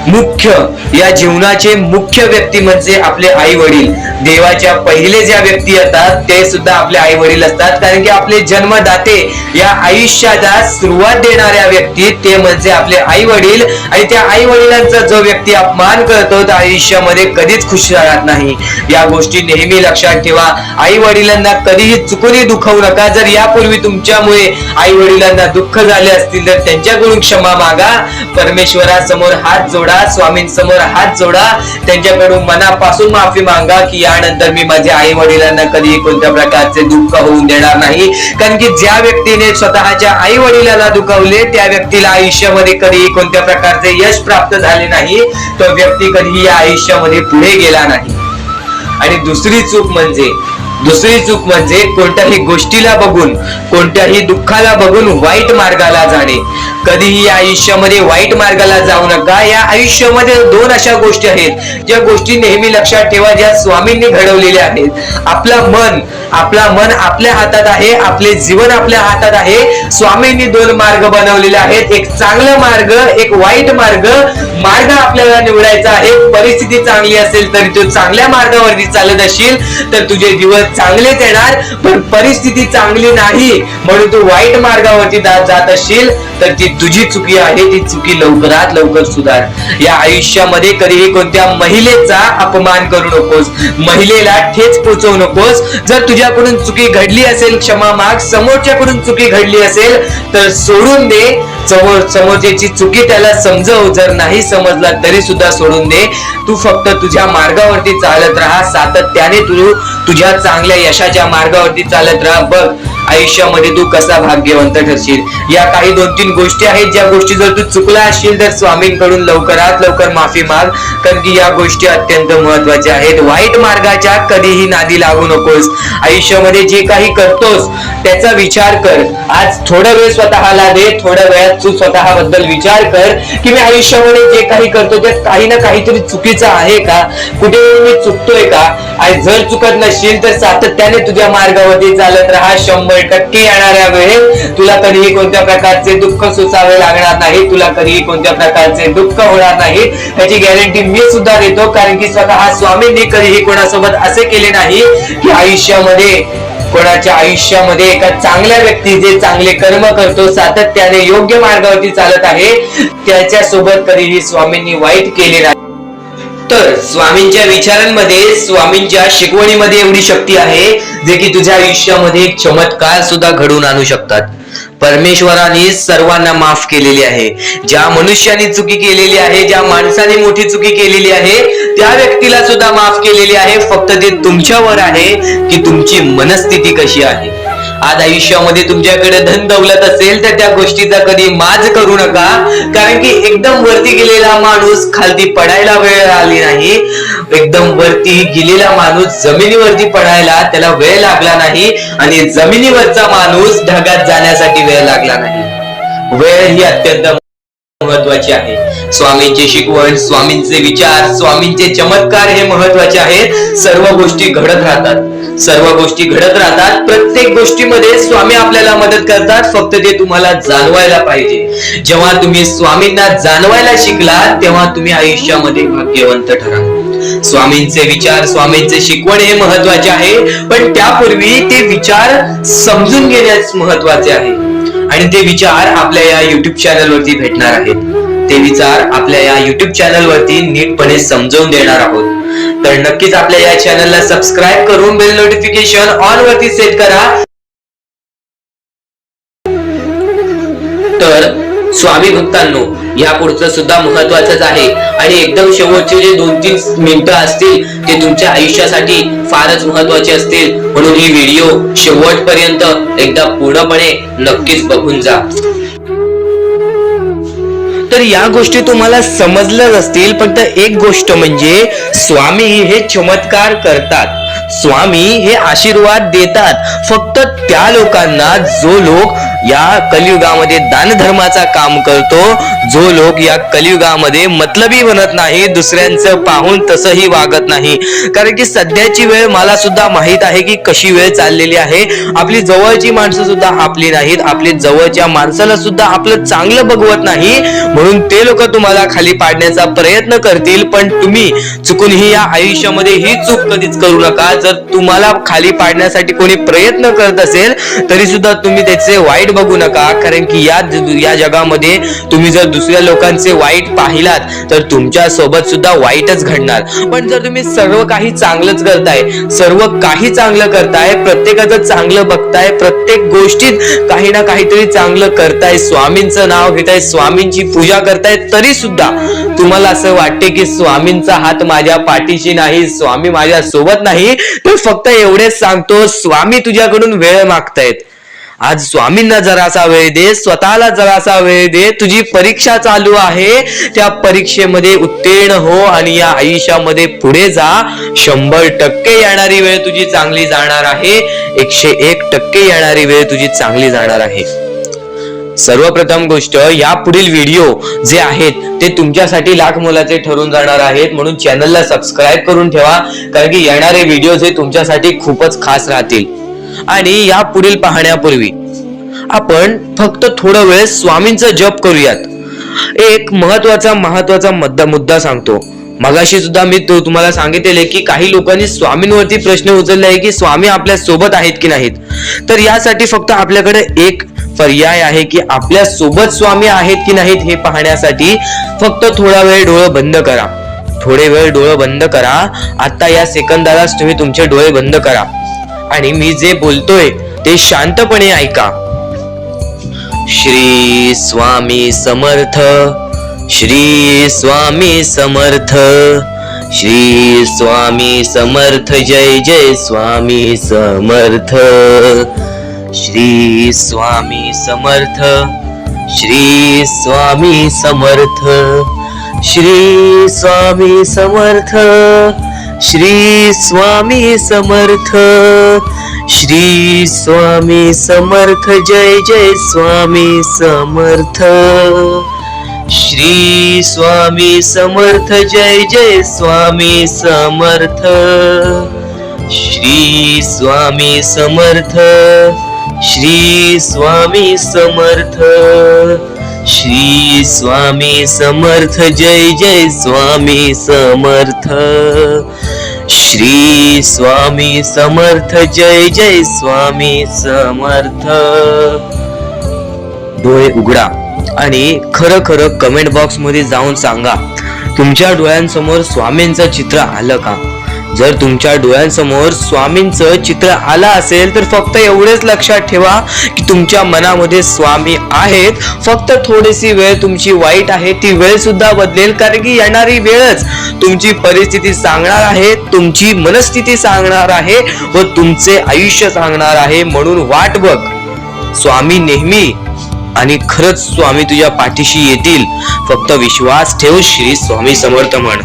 मुख्य या जीवनाचे मुख्य व्यक्ती म्हणजे आपले आई वडील. देवाच्या पहिले ज्या व्यक्ती असतात ते सुद्धा आपले आई वडील असतात, कारण की आपले जन्मदाते या आयुष्याला सुरुवात देणाऱ्या व्यक्ती ते म्हणजे आपले आई वडील. आणि त्या आई वडिलांचा जो व्यक्ती अपमान करतो तो आयुष्यामध्ये कधीच खुश राहत नाही. या गोष्टी नेहमी लक्षात ठेवा. आई वडिलांना कधीही चुकूनही दुखवू नका. जर यापूर्वी तुमच्यामुळे आई वडिलांना दुःख झाले असतील तर त्यांच्याकडून क्षमा मागा. परमेश्वरासमोर हात जोडा, स्वामींसमोर हात जोडा, त्यांच्याकडून मनापासून माफी मागा की यानंतर मी माझ्या आई वडिलांना कधी कोणत्या प्रकारचे दुःख होऊन देणार नाही. कारण की ज्या व्यक्तीने स्वतःच्या आई वडिलांना दुखावले त्या व्यक्तीला आयुष्यामध्ये कधीही कोणत्या प्रकारचे यश प्राप्त झाले नाही. तो व्यक्ती कधीही या आयुष्यामध्ये पुढे गेला नाही. आणि दुसरी चूक म्हणजे कोणत्याही गोष्टीला बघून, कोणत्याही दुःखाला बघून वाईट मार्गाला जाणे. कधीही या आयुष्यामध्ये वाईट मार्गाला जाऊ नका. या आयुष्यामध्ये दोन अशा गोष्टी आहेत ज्या गोष्टी नेहमी लक्षात ठेवा, ज्या स्वामींनी घडवलेल्या आहेत. आपला मन आपल्या हातात आहे, आपले जीवन आपल्या हातात आहे. स्वामींनी दोन मार्ग बनवलेले आहेत, एक चांगला मार्ग, एक वाईट मार्ग. मार्ग आपल्याला निवडायचा आहे. परिस्थिती चांगली असेल तर तू चांगल्या मार्गावरती चालत असशील तर तुझे दिवस चांगलेच येणार. पण परिस्थिती चांगली नाही म्हणून तू वाईट मार्गावरती जात असशील तर ती तुझी चुकी आहे. ती चुकी लवकरात लवकर सुधार. या आयुष्यामध्ये कधीही कोणत्या महिलेचा अपमान करू नकोस, महिलेला ठेच पोचवू नकोस. जर तुझ्याकडून चुकी घडली असेल क्षमा माग. समोरच्याकडून चुकी घडली असेल तर सोडून दे. समोरच्याची चुकी त्याला समजव. जर नाही समजला तरी सुद्धा सोडून दे. तू फक्त तुझ्या मार्गावरती चालत राहा. सातत्याने तू तुझ्या चांगल्या यशाच्या मार्गावरती चालत राहा. बघ आयुष्यामध्ये तू कसा भाग्यवंत ठरशील. या काही 2-3 गोष्टी आहेत ज्या गोष्टी जर तू चुकला असशील तर स्वामींकडून लवकरात लवकर माफी माग. कारण की या गोष्टी अत्यंत महत्वाच्या आहेत. वाईट मार्गाच्या कधीही नादी लागू नकोस. आयुष्यामध्ये जे काही करतोस त्याचा विचार कर. आज थोडा वेळ स्वतःला दे. थोड्या वेळात तू स्वतःबद्दल विचार कर की मी आयुष्यामध्ये जे काही करतो ते काही ना काहीतरी चुकीचं आहे का, कुठे मी चुकतोय का. आणि जर चुकत नसशील तर सातत्याने तुझ्या मार्गावरती चालत राहा. 100% येणाऱ्या वेळेत तुला कधीही कोणत्या प्रकारचे दुःख सोसावे लागणार नाही. तुला कधीही कोणत्या प्रकारचे दुःख होणार नाही याची गॅरंटी मी सुद्धा देतो. कारण की स्वतः स्वामींनी कधीही कोणासोबत असे केले नाही की कोणाच्या आयुष्यामध्ये एका चांगल्या व्यक्ती जे चांगले कर्म करतो, सातत्याने योग्य मार्गावरती चालत आहे, त्याच्या सोबत कधीही स्वामींनी वाईट केले नाही. तर स्वामींच्या विचारांमध्ये, स्वामींच्या शिकवणीमध्ये एवढी शक्ती आहे जे की तुझ्या आयुष्यामध्ये एक चमत्कार सुद्धा घडवून आणू शकतात. परमेश्वराने सर्वांना माफ केलेली आहे. ज्या मनुष्याने चुकी केलेली आहे, ज्या माणसाने मोठी चुकी केलेली आहे त्या व्यक्तीला सुद्धा माफ केलेली आहे. फक्त ते तुमच्यावर आहे की तुमची मनस्थिती कशी आहे. आज आयुष्यामध्ये तुमच्याकडे धन दौलत असेल तर त्या गोष्टीचा कधी माज करू नका. कारण की एकदम वरती गेलेला माणूस खालती पडायला वेळ आली नाही. एकदम वरती गेलेला माणूस जमिनीवरती पडायला त्याला वेळ लागला नाही. आणि जमिनीवरचा माणूस ढगात जाण्यासाठी वेळ लागला नाही. वेळ ही अत्यंत महत्वाची आहे. स्वामींची शिकवण, स्वामींचे विचार, स्वामींचे चमत्कार हे महत्वाचे आहेत. सर्व गोष्टी घडत राहतात. प्रत्येक गोष्टीमध्ये स्वामी आपल्याला मदत करतात. फक्त ते तुम्हाला जाणवायला पाहिजे. जेव्हा तुम्ही स्वामींना जाणवायला शिकला तेव्हा तुम्ही आयुष्यामध्ये भाग्यवंत ठरा. स्वामींचे विचार, स्वामींचे शिकवण हे महत्वाचे आहे. पण त्यापूर्वी ते विचार समजून घेण्यास महत्वाचे आहे. आणि ते विचार आपल्या या युट्यूब चॅनल वरती भेटणार आहेत. ते विचार आपल्या या युट्यूब चॅनल वरती नीटपणे समजावून देणार आहोत. तर नक्कीच आपल्या या चॅनलला सबस्क्राईब करून बेल नोटिफिकेशन ऑन वरती सेट करा. तर स्वामी भक्तांनो, या पुढचं सुद्धा महत्वाचंच आहे. आणि एकदम शेवटचे जे 2-3 मिनिटं असतील ते तुमच्या आयुष्यासाठी फारच महत्वाचे असतील. म्हणून ही व्हिडिओ शेवटपर्यंत एकदा पूर्णपणे नक्कीच बघून जा. तर या गोष्टी तुम्हाला समजल्याच असतील. फक्त एक गोष्ट म्हणजे स्वामी हे चमत्कार करतात. स्वामी हे आशीर्वाद देतात फक्त त्या लोकांना जो लोक या कलियुगामध्ये दानधर्माचा काम करतो, जो लोक या कलियुगामध्ये मतलबी बनत नाही, दुसऱ्यांचं पाहून तसंही वागत नाही. कारण की सध्याची वेळ मला सुद्धा माहित आहे की कशी वेळ चाललेली आहे. आपली जवळची माणसं सुद्धा आपली नाहीत, आपली जवळच्या माणसाला सुद्धा आपलं चांगलं बघवत नाही, म्हणून ते लोक तुम्हाला खाली पाडण्याचा प्रयत्न करतील. पण तुम्ही चुकूनही या आयुष्यामध्ये ही चूक कधीच करू नका. जर तुम्हाला खाली पाडण्यासाठी कोणी प्रयत्न करत असेल तरी सुद्धा तुम्ही त्याचे वाईट बघू नका, कारण की या जगामध्ये तुम्ही जर दुसऱ्या लोकांचे वाईट पाहिलात तर तुमच्या सोबत सुद्धा वाईटच घडणार. पण जर तुम्ही सर्व काही चांगलंच करताय, सर्व काही चांगलं करताय, प्रत्येकाचं चांगलं बघताय, प्रत्येक गोष्टीत काही ना काहीतरी चांगलं करताय, स्वामींचं नाव घेताय, स्वामींची पूजा करताय, तरी सुद्धा तुम्हाला असं वाटते की स्वामींचा हात माझ्या पाठीशी नाही, स्वामी माझ्या सोबत नाही, तर फक्त एवढेच सांगतो, स्वामी तुझ्याकडून वेळ मागतायत. आज स्वामींना जरासा वेळ दे, स्वतःला जरासा वेळ दे. तुझी परीक्षा चालू आहे, त्या परीक्षेमध्ये उत्तीर्ण हो आणि या आयुष्यामध्ये पुढे जा. 100% येणारी वेळ तुझी चांगली जाणार आहे, 101% येणारी वेळ तुझी चांगली जाणार आहे. सर्वप्रथम गोष्ट, या पुढील व्हिडिओ जे आहेत ते तुमच्यासाठी लाख मोलाचे ठरून जाणार आहेत, म्हणून चॅनलला सबस्क्राईब करून ठेवा, कारण की येणारे व्हिडिओ हे तुमच्यासाठी खूपच खास राहतील. आणि या पुढील पाहण्यापूर्वी आपण फक्त थोडा वेळ स्वामींचा जप करूयात. एक महत्वाचा मुद्दा सांगतो. मगाशी सुद्धा मी तुम्हाला सांगितले की काही लोकांनी स्वामींवरती प्रश्न उचलले आहे की स्वामी आपल्या सोबत आहेत की नाहीत. तर यासाठी फक्त आपल्याकडे एक पर्याय आहे की आपल्या सोबत स्वामी आहेत की नाहीत हे पाहण्यासाठी फक्त थोडा वेळ डोळे बंद करा. थोडे वेळ डोळे बंद करा. आता या सेकंदालाच तुम्ही तुमचे डोळे बंद करा आणि मी जे बोलतोय ते शांतपणे ऐका. श्री स्वामी समर्थ, श्री स्वामी समर्थ, श्री स्वामी समर्थ, जय जय स्वामी समर्थ. श्री स्वामी समर्थ, श्री स्वामी समर्थ, श्री स्वामी समर्थ, श्री स्वामी समर्थ, श्री स्वामी समर्थ, जय जय स्वामी समर्थ. श्री स्वामी समर्थ, जय जय स्वामी समर्थ. श्री स्वामी समर्थ, श्री स्वामी समर्थ, श्री स्वामी समर्थ, जय जय स्वामी समर्थ. श्री स्वामी समर्थ, जय जय स्वामी समर्थ. डोळे उघडा आणि खरं कमेंट बॉक्स मध्ये जाऊन सांगा, तुमच्या डोळ्यांसमोर स्वामींचं चित्र आलं का? जर तुमच्या डोळ्यांसमोर स्वामींचं चित्र आलं असेल तर फक्त एवढेच लक्षात ठेवा की तुमच्या मनामध्ये स्वामी आहेत. फक्त थोडीशी वेळ तुमची वाईट आहे, ती वेळ सुद्धा बदलेल, कारण की येणारी वेळच तुमची परिस्थिती सांगणार आहे, तुमची मनस्थिती सांगणार आहे व तुमचे आयुष्य सांगणार आहे. म्हणून वाट बघ, स्वामी नेहमी आणि खरंच स्वामी तुझ्या पाठीशी येतील. फक्त विश्वास ठेव. श्री स्वामी समर्थ म्हण.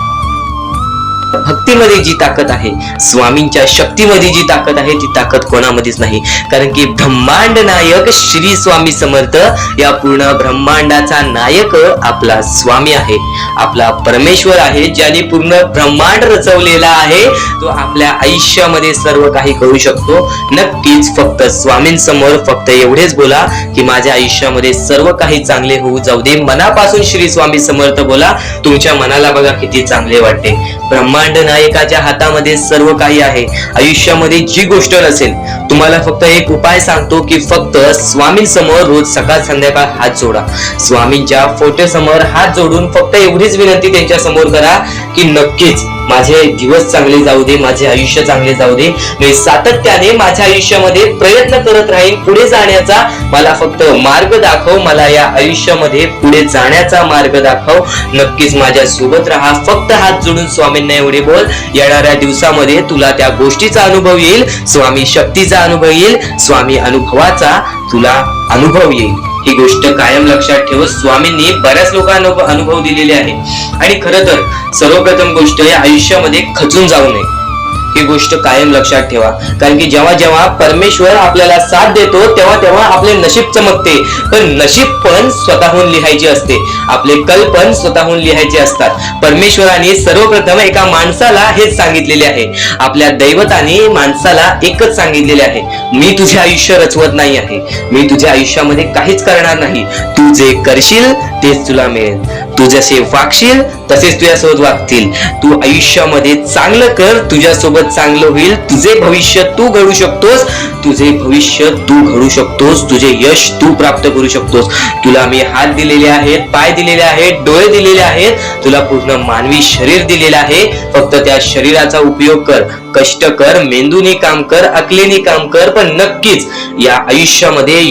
भक्तीमध्ये जी ताकद आहे, स्वामींच्या शक्तीमध्ये जी ताकद आहे, ती ताकद कोणामध्येच नाही. कारण की ब्रह्मांड नायक श्री स्वामी समर्थ, या पूर्ण ब्रह्मांडाचा नायक आपला स्वामी आहे, आपला परमेश्वर आहे, ज्याने पूर्ण ब्रह्मांड रचवलेला आहे. तो आपल्या आयुष्यामध्ये सर्व काही करू शकतो. नक्कीच फक्त स्वामींसमोर फक्त एवढेच बोला की माझ्या आयुष्यामध्ये सर्व काही चांगले होऊ जाऊ दे. मनापासून श्री स्वामी समर्थ बोला. तुमच्या मनाला बघा किती चांगले वाटते. ब्रह्मांड नायकाच्या हातामध्ये सर्व काही आहे. आयुष्यामध्ये जी गोष्ट नसेल, तुम्हाला फक्त एक उपाय सांगतो की फक्त स्वामींसमोर रोज सकाळ संध्याकाळ हात जोडा. स्वामींच्या फोटो समोर हात जोडून फक्त एवढीच विनंती त्यांच्या समोर करा की नक्कीच माझे दिवस चांगले जाऊ दे, माझे आयुष्य चांगले जाऊ दे. मी सातत्याने माझ्या आयुष्यामध्ये प्रयत्न करत राहीन पुढे जाण्याचा. मला फक्त मार्ग दाखव, मला या आयुष्यामध्ये पुढे जाण्याचा मार्ग दाखव. नक्कीच माझ्या सोबत राहा. फक्त हात जोडून स्वामींना एवढे बोल. येणाऱ्या दिवसामध्ये तुला त्या गोष्टीचा अनुभव येईल, स्वामी शक्तीचा अनुभव येईल, स्वामी अनुभवाचा तुला अनुभव येईल. ही गोष्ट कायम लक्षात ठेव. स्वामींनी बऱ्याच लोकांना अनुभव दिलेले आहे. आणि खरं तर सर्वप्रथम गोष्ट, या आयुष्यामध्ये खचून जाऊ नये. ही गोष्ट कायम लक्षात ठेवा. कारण की जेव्हा जेव्हा परमेश्वर आपल्याला साथ देतो तेव्हा तेव्हा आपले नशीब चमकते. पण नशीब पण स्वतःहून लिहायचे असते, आपले कल पण स्वतःहून लिहायचे असतात. परमेश्वराने सर्वप्रथम एका माणसाला हेच सांगितलेले आहे, आपल्या दैवताने माणसाला एकच सांगितलेले आहे, मी तुझे आयुष्य रचवत नाही आहे, मी तुझ्या आयुष्यामध्ये काहीच करणार नाही, तू जे करशील तेच तुला मिळेल, तू जसे वागशील तसेच तुझ्यासोबत वागतील, तू आयुष्यामध्ये चांगलं कर, तुझ्यासोबत चांगलं होईल, तुझे भविष्य तू घडू शकतोस, तुझे भविष्य तू घडू शकतोस, तुझे यश तू प्राप्त करू शकतोस. तुला मी हात दिलेले आहेत, पाय दिलेले आहेत, डोळे दिलेले आहेत, तुला पूर्ण मानवी शरीर दिलेलं आहे. फक्त त्या शरीराचा उपयोग कर, कष्ट कर, मेंदूने काम कर, अकलेने काम कर, पण नक्कीच या आयुष्यामध्ये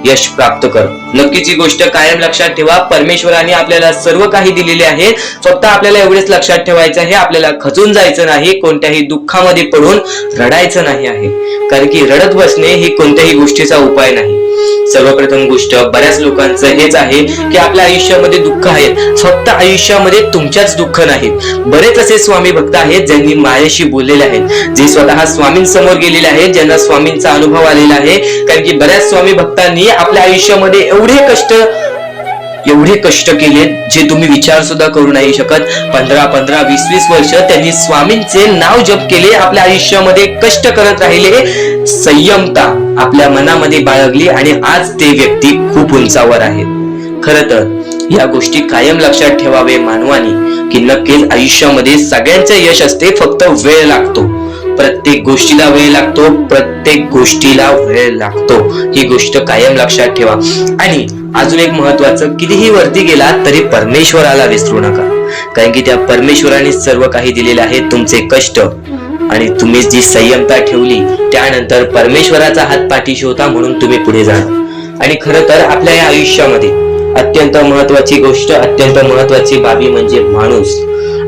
यश प्राप्त कर. नक्कीच ही गोष्ट कायम लक्षात ठेवा. परमेश्वराने आपल्याला सर्व काही दिलेले आहे, फक्त आपल्याला एवढेच लक्षात ठेवायचं आहे, आपल्याला खचून जायचं नाही, कोणत्याही दुःखामध्ये पडून रडायचं नाही आहे. कारण की रडत बसणे ही कोणत्याही गोष्टीचा उपाय नाही. सर्वप्रथम गोष्ट बऱ्याच लोकांचं हेच आहे की आपल्या आयुष्यामध्ये दुःख आहेत, फक्त आयुष्यामध्ये तुमच्याच दुःख नाहीत. बरेच असे स्वामी भक्त आहेत ज्यांनी माझ्याशी बोललेले आहेत, जे स्वतः स्वामींसमोर गेलेले आहेत, ज्यांना स्वामींचा अनुभव आलेला आहे. कारण की बऱ्याच स्वामी भक्तांनी आपल्या आयुष्यामध्ये एवढे कष्ट केले जे तुम्ही विचार सुद्धा करू नाही शकत. 15, 20 वर्ष त्यांनी स्वामींचे नाव जप केले, आपल्या आयुष्यामध्ये कष्ट करत राहिले, संयमता आपल्या मनामध्ये बाळगली आणि आज ते व्यक्ती खूप उंचावर आहेत. खरं तर या गोष्टी कायम लक्षात ठेवावे मानवानी की नक्कीच आयुष्यामध्ये सगळ्यांचे यश असते, फक्त वेळ लागतो. प्रत्येक गोष्टीला वेळ लागतो, प्रत्येक गोष्टीला वेळ लागतो. ही गोष्ट कायम लक्षात ठेवा. आणि अजून एक महत्वाचं, कितीही वरती गेला तरी परमेश्वराला विसरू नका. कारण की त्या परमेश्वराने सर्व काही दिलेले आहे, तुमचे कष्ट आणि तुम्ही जी संयमता ठेवली त्यानंतर परमेश्वराचा हात पाठीशी होता म्हणून तुम्ही पुढे जाणार. आणि खरं तर आपल्या या आयुष्यामध्ये अत्यंत महत्वाची गोष्ट, अत्यंत महत्वाची बाबी म्हणजे माणूस.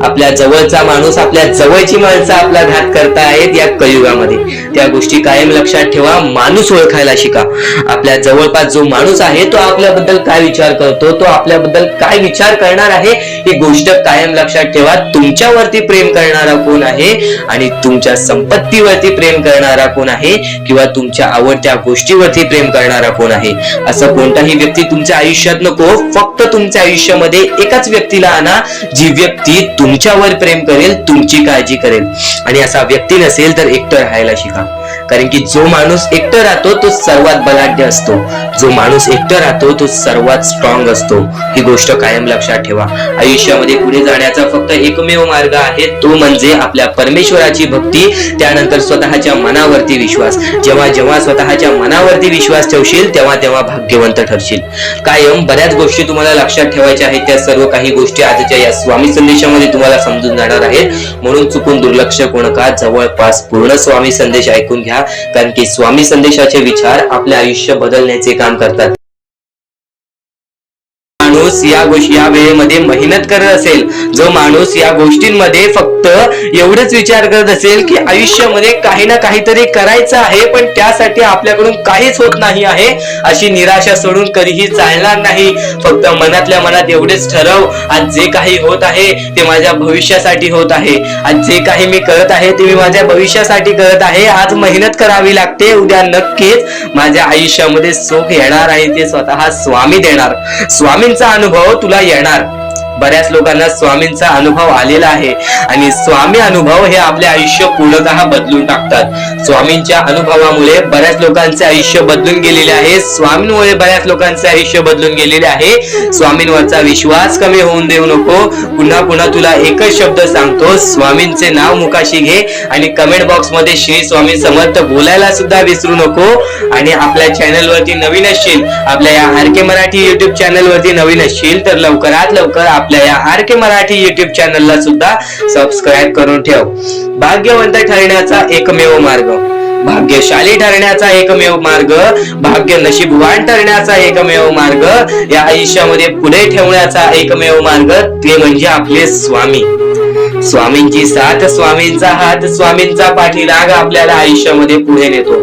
आपल्या जवळचा माणूस, आपल्या जवळची माणसं आपला घात करतायत या कलियुगामध्ये. त्या गोष्टी कायम लक्षात ठेवा. माणूस ओळखायला शिका. आपल्या जवळपास जो माणूस आहे तो आपल्याबद्दल काय विचार करतो, तो आपल्याबद्दल काय विचार करणार आहे, ही गोष्ट कायम लक्षात ठेवा. तुमच्यावरती प्रेम करणारा कोण आहे आणि तुमच्या संपत्तीवरती प्रेम करणारा कोण आहे किंवा तुमच्या आवडत्या गोष्टीवरती प्रेम करणारा कोण आहे, असं कोणताही व्यक्ती तुमच्या आयुष्यात नको. फक्त तुमच्या आयुष्यामध्ये एकाच व्यक्तीला आणा, जी व्यक्ती तुमच्यावर प्रेम करेल, तुमची काळजी करेल. आणि असा व्यक्ती नसेल तर एकटं राहायला शिका. कारण की जो माणूस एकटं राहतो तो सर्वात बलाढ्य असतो, जो माणूस एकटं राहतो तो सर्वात स्ट्रॉंग असतो. ही गोष्ट कायम लक्षात ठेवा. आयुष्यामध्ये पुढे जाण्याचा फक्त एकमेव मार्ग आहे, तो म्हणजे आपल्या परमेश्वराची भक्ती, त्यानंतर स्वतःच्या मनावरती विश्वास. जेव्हा जेव्हा स्वतःच्या मनावरती विश्वास ठेवशील तेव्हा तेव्हा भाग्यवंत ठरशील. कायम बऱ्याच गोष्टी तुम्हाला लक्षात ठेवायच्या आहेत. त्या सर्व काही गोष्टी आजच्या या स्वामी संदेशामध्ये तुम्हाला समजून जाणार आहेत. म्हणून चुकून दुर्लक्ष करू नका. जवळपास पूर्ण स्वामी संदेश ऐकून घ्या. कारण की स्वामी संदेशाचे विचार आपले आयुष्य बदलण्याचे काम करतात. माणूस या वेळेमध्ये मेहनत करत असेल, जो माणूस या गोष्टींमध्ये फक्त एवढंच विचार करत असेल की आयुष्यामध्ये काही ना काहीतरी करायचं आहे पण त्यासाठी आपल्याकडून काहीच होत नाही आहे, अशी निराशा सोडून कधीही चालणार नाही. फक्त मनातल्या मनात एवढेच ठरव, आज जे काही होत आहे ते माझ्या भविष्यासाठी होत आहे, आज जे काही मी करत आहे ते मी माझ्या भविष्यासाठी करत आहे. आज मेहनत करावी लागते, उद्या नक्कीच माझ्या आयुष्यामध्ये सुख येणार आणि ते स्वतः स्वामी देणार. स्वामींचा अनुभव तुला येणार. बऱ्याच लोकांना स्वामींचा अनुभव आलेला आहे आणि स्वामी अनुभव हे आपले आयुष्य पूर्णतः बदलून टाकतात. स्वामींच्या अनुभवामुळे बऱ्याच लोकांचे आयुष्य बदलून गेलेले आहे. स्वामींमुळे बऱ्याच लोकांचे आयुष्य बदलून गेलेले आहे. स्वामींवरचा विश्वास कमी होऊन देऊ नको. पुन्हा पुन्हा तुला एकच शब्द सांगतो, स्वामींचे नाव मुखाशी घे आणि कमेंट बॉक्स मध्ये श्री स्वामी समर्थ बोलायला सुद्धा विसरू नको. आणि आपल्या चॅनल वरती नवीन असशील, आपल्या या आर के मराठी युट्यूब चॅनल वरती नवीन असशील तर लवकरात लवकर आपल्या या आर के मराठी युट्यूब चॅनलला सुद्धा सबस्क्राईब करून ठेव. भाग्यवंत ठरण्याचा एकमेव मार्ग, भाग्यशाली ठरण्याचा एकमेव मार्ग, भाग्य नशीबवान ठरण्याचा एकमेव मार्ग, या आयुष्यामध्ये पुढे ठेवण्याचा एकमेव मार्ग ते म्हणजे आपले स्वामी. स्वामींची साथ, स्वामींचा हात, स्वामींचा पाठीराग आपल्याला आयुष्यामध्ये पुढे नेतो.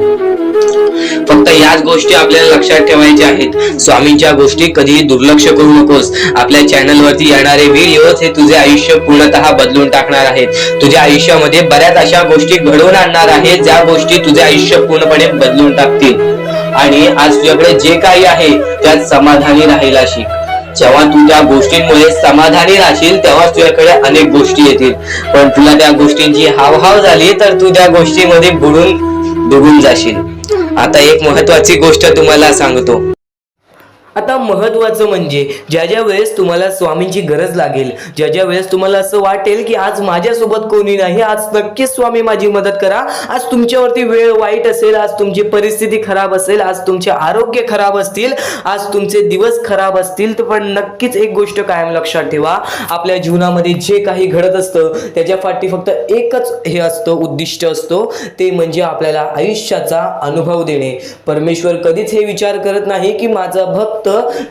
फक्त याच गोष्टी आपल्याला लक्षात ठेवायच्या आहेत. स्वामींच्या गोष्टी कधीही दुर्लक्ष करू नकोस. आपल्या चॅनल वरती येणारे व्हिडिओज हे तुझे आयुष्य पूर्णतः बदलून टाकणार आहेत. तुझ्या आयुष्यामध्ये बऱ्याच अशा गोष्टी घडवून आणणार आहेत ज्या गोष्टी तुझे आयुष्य पूर्णपणे बदलून टाकतील. आणि आज तुझ्याकडे जे काही आहे त्यात समाधानी राहायला शिक. जेव्हा तू त्या गोष्टींमुळे समाधानी राहशील तेव्हा तुझ्याकडे अनेक गोष्टी येतील. पण तुला त्या गोष्टींची हावभाव झाली तर तू त्या गोष्टीमध्ये बुडून डुबून जाशील. आता एक महत्वाची गोष्ट तुम्हाला सांगतो. आता महत्वाचं म्हणजे ज्या ज्या वेळेस तुम्हाला स्वामींची गरज लागेल, ज्या ज्या वेळेस तुम्हाला असं वाटेल की आज माझ्यासोबत कोणी नाही, आज नक्कीच स्वामी माझी मदत करा, आज तुमच्यावरती वेळ वाईट असेल, आज तुमची परिस्थिती खराब असेल, आज तुमचे आरोग्य खराब असतील, आज तुमचे दिवस खराब असतील, तर पण नक्कीच एक गोष्ट कायम लक्षात ठेवा. आपल्या जीवनामध्ये जे काही घडत असतं त्याच्या पाठी फक्त एकच हे असतं, उद्दिष्ट असतो, ते म्हणजे आपल्याला आयुष्याचा अनुभव देणे. परमेश्वर कधीच हे विचार करत नाही की माझा भक्त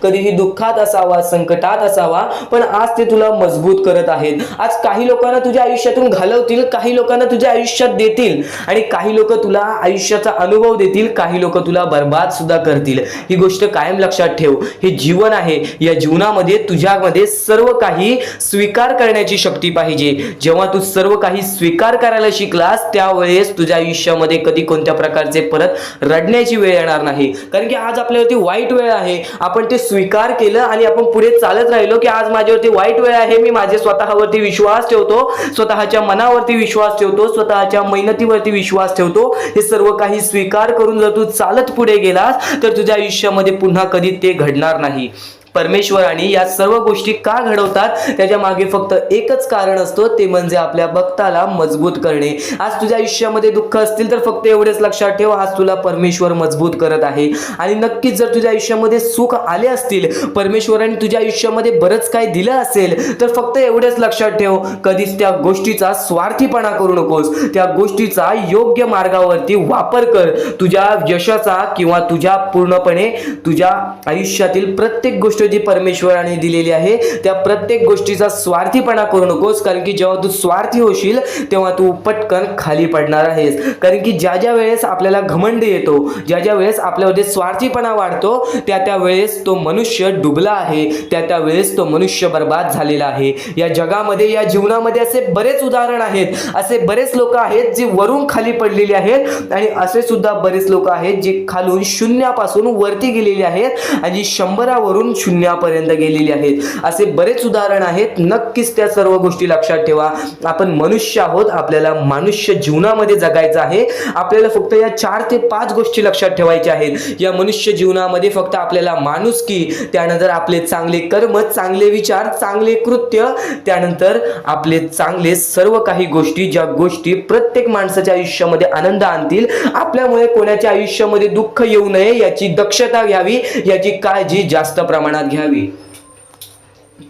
कधीही दुःखात असावा, संकटात असावा, पण आज ते तुला मजबूत करत आहेत. आज काही लोकांना तुझ्या आयुष्यातून घालवतील, काही लोकांना तुझ्या आयुष्यात देतील आणि काही लोक तुला आयुष्याचा अनुभव देतील, काही लोक तुला बर्बाद सुद्धा करतील. ही गोष्ट कायम लक्षात ठेव. हे जीवन आहे, या जीवनामध्ये तुझ्यामध्ये सर्व काही स्वीकार करण्याची शक्ती पाहिजे. जेव्हा तू सर्व काही स्वीकार करायला शिकलास त्यावेळेस तुझ्या आयुष्यामध्ये कधी कोणत्या प्रकारचे परत रडण्याची वेळ येणार नाही. कारण की आज आपल्यावरती वाईट वेळ आहे, आपण ते स्वीकार केलं आणि आपण पुढे चालत राहिलो की आज माझ्यावरती वाईट वेळ आहे, मी माझे स्वतःवरती विश्वास ठेवतो, स्वतःच्या मनावरती विश्वास ठेवतो, स्वतःच्या मेहनतीवरती विश्वास ठेवतो. हे सर्व काही स्वीकार करून जर तू चालत पुढे गेलास तर तुझ्या आयुष्यामध्ये पुन्हा कधी ते घडणार नाही. परमेश्वराने या सर्व गोष्टी का घडवतात त्याच्या मागे फक्त एकच कारण असतो, ते म्हणजे आपल्या भक्ताला मजबूत करणे. आज तुझ्या आयुष्यामध्ये दुःख असतील तर फक्त एवढेच लक्षात ठेव, आज तुला परमेश्वर मजबूत करत आहे. आणि नक्कीच जर तुझ्या आयुष्यामध्ये सुख आले असतील, परमेश्वराने तुझ्या आयुष्यामध्ये बरंच काही दिलं असेल, तर फक्त एवढेच लक्षात ठेव, कधीच त्या गोष्टीचा स्वार्थीपणा करू नकोस. त्या गोष्टीचा योग्य मार्गावरती वापर कर. तुझ्या यशाचा किंवा तुझ्या पूर्णपणे तुझ्या आयुष्यातील प्रत्येक गोष्ट जी परमेश्वराने दिलेली आहे त्या प्रत्येक गोष्टीचा स्वार्थीपणा करू नकोस. कारण की जेव्हा तू स्वार्थी होशील तेव्हा तू पटकन खाली पडणार आहेस. कारण की ज्या ज्या वेळेस आपल्याला घमंड येतो, ज्या ज्या वेळेस आपल्यामध्ये स्वार्थीपणा वाढतो, त्या त्या वेळेस तो मनुष्य डुबला आहे, त्या त्या वेळेस तो मनुष्य बर्बाद झालेला आहे. या जगामध्ये, या जीवनामध्ये असे बरेच उदाहरण आहेत, असे बरेच लोक आहेत जे वरून खाली पडलेले आहेत आणि असे सुद्धा बरेच लोक आहेत जे खालून शून्यापासून वरती गेलेले आहेत आणि 100 वरून शून्यापर्यंत गेलेली आहेत. असे बरेच उदाहरण आहेत. नक्कीच त्या सर्व गोष्टी लक्षात ठेवा. आपण मनुष्य आहोत, आपल्याला मनुष्य जीवनामध्ये जगायचं आहे. आपल्याला फक्त या 4 ते 5 गोष्टी लक्षात ठेवायच्या आहेत. या मनुष्य जीवनामध्ये फक्त आपल्याला माणुसकी, त्यानंतर आपले चांगले कर्म, चांगले विचार, चांगले कृत्य, त्यानंतर आपले चांगले सर्व काही गोष्टी, ज्या गोष्टी प्रत्येक माणसाच्या आयुष्यामध्ये आनंद आणतील, आपल्यामुळे कोणाच्या आयुष्यामध्ये दुःख येऊ नये याची दक्षता घ्यावी, याची काळजी जास्त प्रमाणात घ्यावी.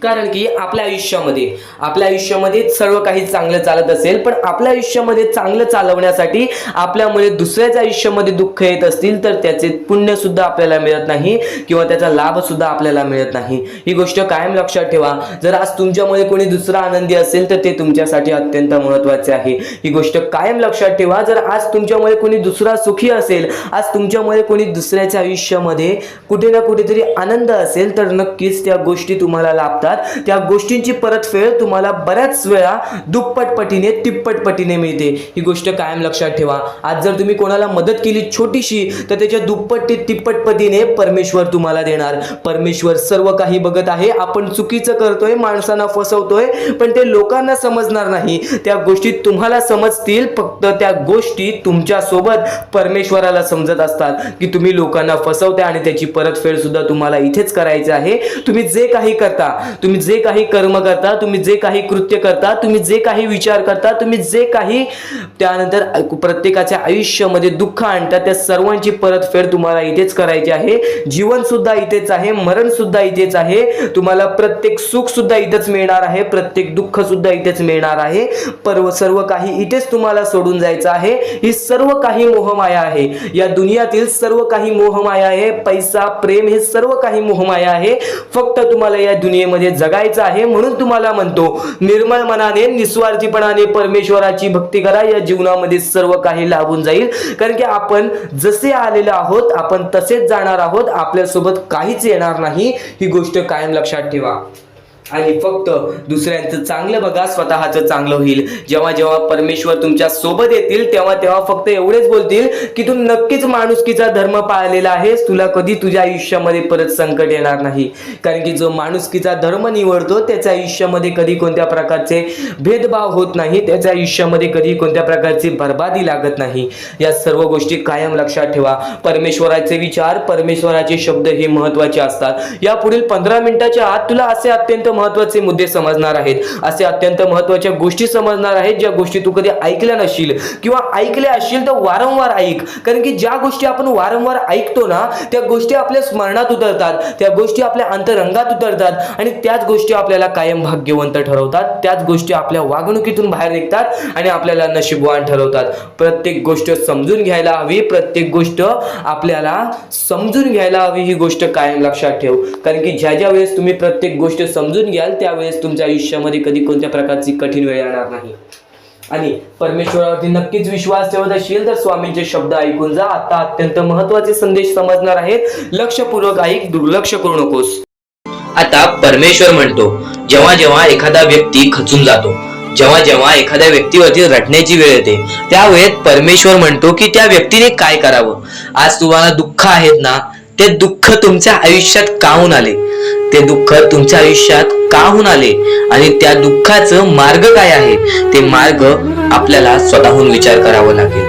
कारण की आपल्या आयुष्यामध्ये सर्व काही चांगलं चालत असेल, पण आपल्या आयुष्यामध्ये चांगलं चालवण्यासाठी आपल्यामुळे दुसऱ्याच्या आयुष्यामध्ये दुःख येत असतील तर त्याचे पुण्य सुद्धा आपल्याला मिळत नाही किंवा त्याचा लाभ सुद्धा आपल्याला मिळत नाही. ही गोष्ट कायम लक्षात ठेवा. जर आज तुमच्यामुळे कोणी दुसरा आनंदी असेल तर ते तुमच्यासाठी अत्यंत महत्त्वाचे आहे. ही गोष्ट कायम लक्षात ठेवा. जर आज तुमच्यामुळे कोणी दुसरा सुखी असेल, आज तुमच्यामुळे कोणी दुसऱ्याच्या आयुष्यामध्ये कुठे ना कुठेतरी आनंद असेल, तर नक्कीच त्या गोष्टी तुम्हाला लाभतात. त्या गोष्टींची परतफेड तुम्हाला बऱ्याच वेळा दुप्पट पटीने, तिप्पट पटीने मिळते. ही गोष्ट कायम लक्षात ठेवा. आज जर तुम्ही कोणाला मदत केली छोटीशी, तर त्याच्या दुप्पट ते तिप्पट पटीने परमेश्वर तुम्हाला देणार. परमेश्वर सर्व काही बघत आहे. आपण चुकीचं करतोय, माणसांना फसवतोय, पण ते लोकांना समजणार नाही. त्या गोष्टी तुम्हाला समजतील, फक्त त्या गोष्टी तुमच्या सोबत परमेश्वराला समजत असतात की तुम्ही लोकांना फसवताय आणि त्याची परतफेड सुद्धा तुम्हाला इथेच करायची आहे. तुम्ही जे काही करता, तुम्ही जे काही कर्म करता, तुम्ही जे काही कृत्य करता, तुम्ही जे काही विचार करता, तुम्ही जे काही त्यानंतर प्रत्येकाच्या आयुष्यामध्ये दुःख आणता, त्या सर्वांची परतफेड तुम्हाला इथेच करायची आहे. जीवन सुद्धा इथेच आहे, मरण सुद्धा इथेच आहे. तुम्हाला प्रत्येक सुख सुद्धा इथेच मिळणार आहे, प्रत्येक दुःख सुद्धा इथेच मिळणार आहे. सर्व काही इथेच तुम्हाला सोडून जायचं आहे. ही सर्व काही मोहमाया आहे. या दुनियातील सर्व काही मोहमाया आहे. पैसा, प्रेम हे सर्व काही मोहमाया आहे. फक्त तुम्हाला या दुनियेमध्ये प्रकारे जगायचं आहे. म्हणून तुम्हाला म्हणतो, निर्मळ मनाने निस्वार्थीपणाने परमेश्वराची भक्ती करा, या जीवनामध्ये सर्व काही लाभून जाईल. कारण की आपण जसे आलेले आहोत आपण तसेच जाणार आहोत, आपल्यासोबत काहीच येणार नाही. ही गोष्ट कायम लक्षात ठेवा. आणि फक्त दुसऱ्यांचं चांगलं बघा, स्वतःचं चांगलं होईल. जेव्हा जेव्हा परमेश्वर तुमच्या सोबत येतील तेव्हा तेव्हा फक्त एवढेच बोलतील की तू नक्कीच माणुसकीचा धर्म पाळलेला आहेस, तुला कधी तुझ्या आयुष्यामध्ये परत संकट येणार नाही. कारण की जो माणुसकीचा धर्म निवडतो त्याच्या आयुष्यामध्ये कधी कोणत्या प्रकारचे भेदभाव होत नाही, त्याच्या आयुष्यामध्ये कधी कोणत्या प्रकारची बर्बादी लागत नाही. या सर्व गोष्टी कायम लक्षात ठेवा. परमेश्वराचे विचार, परमेश्वराचे शब्द हे महत्वाचे असतात. या पुढील 15 मिनिटाच्या आत तुला असे अत्यंत महत्वाचे मुद्दे समजणार आहेत, असे अत्यंत महत्वाच्या गोष्टी समजणार आहेत ज्या गोष्टी तू कधी ऐकल्या नसशील किंवा ऐकल्या असशील तर वारंवार ऐक. कारण की ज्या गोष्टी आपण वारंवार ऐकतो ना त्या गोष्टी आपल्या स्मरणात उतरतात, त्या गोष्टी आपल्या अंतरंगात उतरतात आणि त्याच गोष्टी आपल्याला कायम भाग्यवंत ठरवतात. त्याच गोष्टी आपल्या वागणुकीतून बाहेर निघतात आणि आपल्याला नशीबवान ठरवतात. प्रत्येक गोष्ट समजून घ्यायला हवी, प्रत्येक गोष्ट आपल्याला समजून घ्यायला हवी. ही गोष्ट कायम लक्षात ठेव. कारण की ज्या वेळेस तुम्ही प्रत्येक गोष्ट समजून घ्याल त्यावेळेस तुमच्या आयुष्यामध्ये कधी कोणत्या प्रकारची कठीण वेळ येणार नाही. आणि परमेश्वरावरती नक्कीच विश्वास ठेवत असशील तर स्वामींचे शब्द ऐकून जा. आता अत्यंत महत्वाचे संदेश समजणार आहेत, लक्षपूर्वक ऐक, दुर्लक्ष करू नकोस. आता परमेश्वर म्हणतो, जेव्हा जेव्हा एखादा व्यक्ती खचून जातो, जेव्हा जेव्हा एखाद्या व्यक्तीवरती रटण्याची वेळ येते, त्यावेळेस परमेश्वर म्हणतो की त्या व्यक्तीने काय करावं. आज तुम्हाला दुःख आहेत ना, ते दुःख तुमच्या आयुष्यात काहून आले, ते दुःख तुमच्या आयुष्यात काहून आले आणि त्या दुःखाचं मार्ग काय आहे, ते मार्ग आपल्याला स्वतःहून विचार करावा लागेल.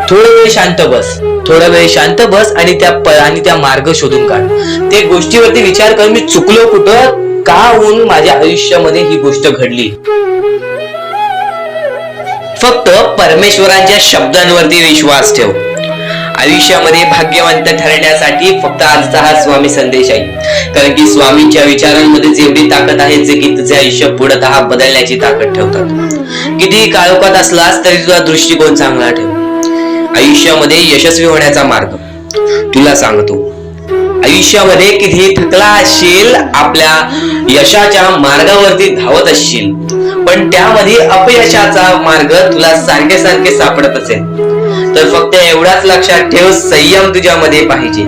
थोडा वेळ शांत बस, थोडा वेळ शांत बस आणि त्या मार्ग शोधून काढ. ते गोष्टीवरती विचार कर, मी चुकलो कुठं, का होऊन माझ्या आयुष्यामध्ये ही गोष्ट घडली. फक्त परमेश्वराच्या शब्दांवरती विश्वास ठेव. आयुष्यामध्ये भाग्यवंत ठरण्यासाठी फक्त आजचा हा स्वामी संदेश आहे. कारण की स्वामींच्या विचारांमध्ये जेवढी ताकद आहे जे की तुझे आयुष्य पूर्णतः बदलण्याची ताकद ठेवतात. किती काळोखात असलास तरी तुझा दृष्टिकोन चांगला ठेव. आयुष्यामध्ये यशस्वी होण्याचा मार्ग तुला सांगतो. आयुष्यामध्ये किती थकला असशील, आपल्या यशाच्या मार्गावरती धावत असशील, पण त्यामध्ये अपयशाचा मार्ग तुला सारखे सारखे सापडत असेल तर फक्त एवढाच लक्षात ठेव, संयम तुझ्यामध्ये पाहिजे,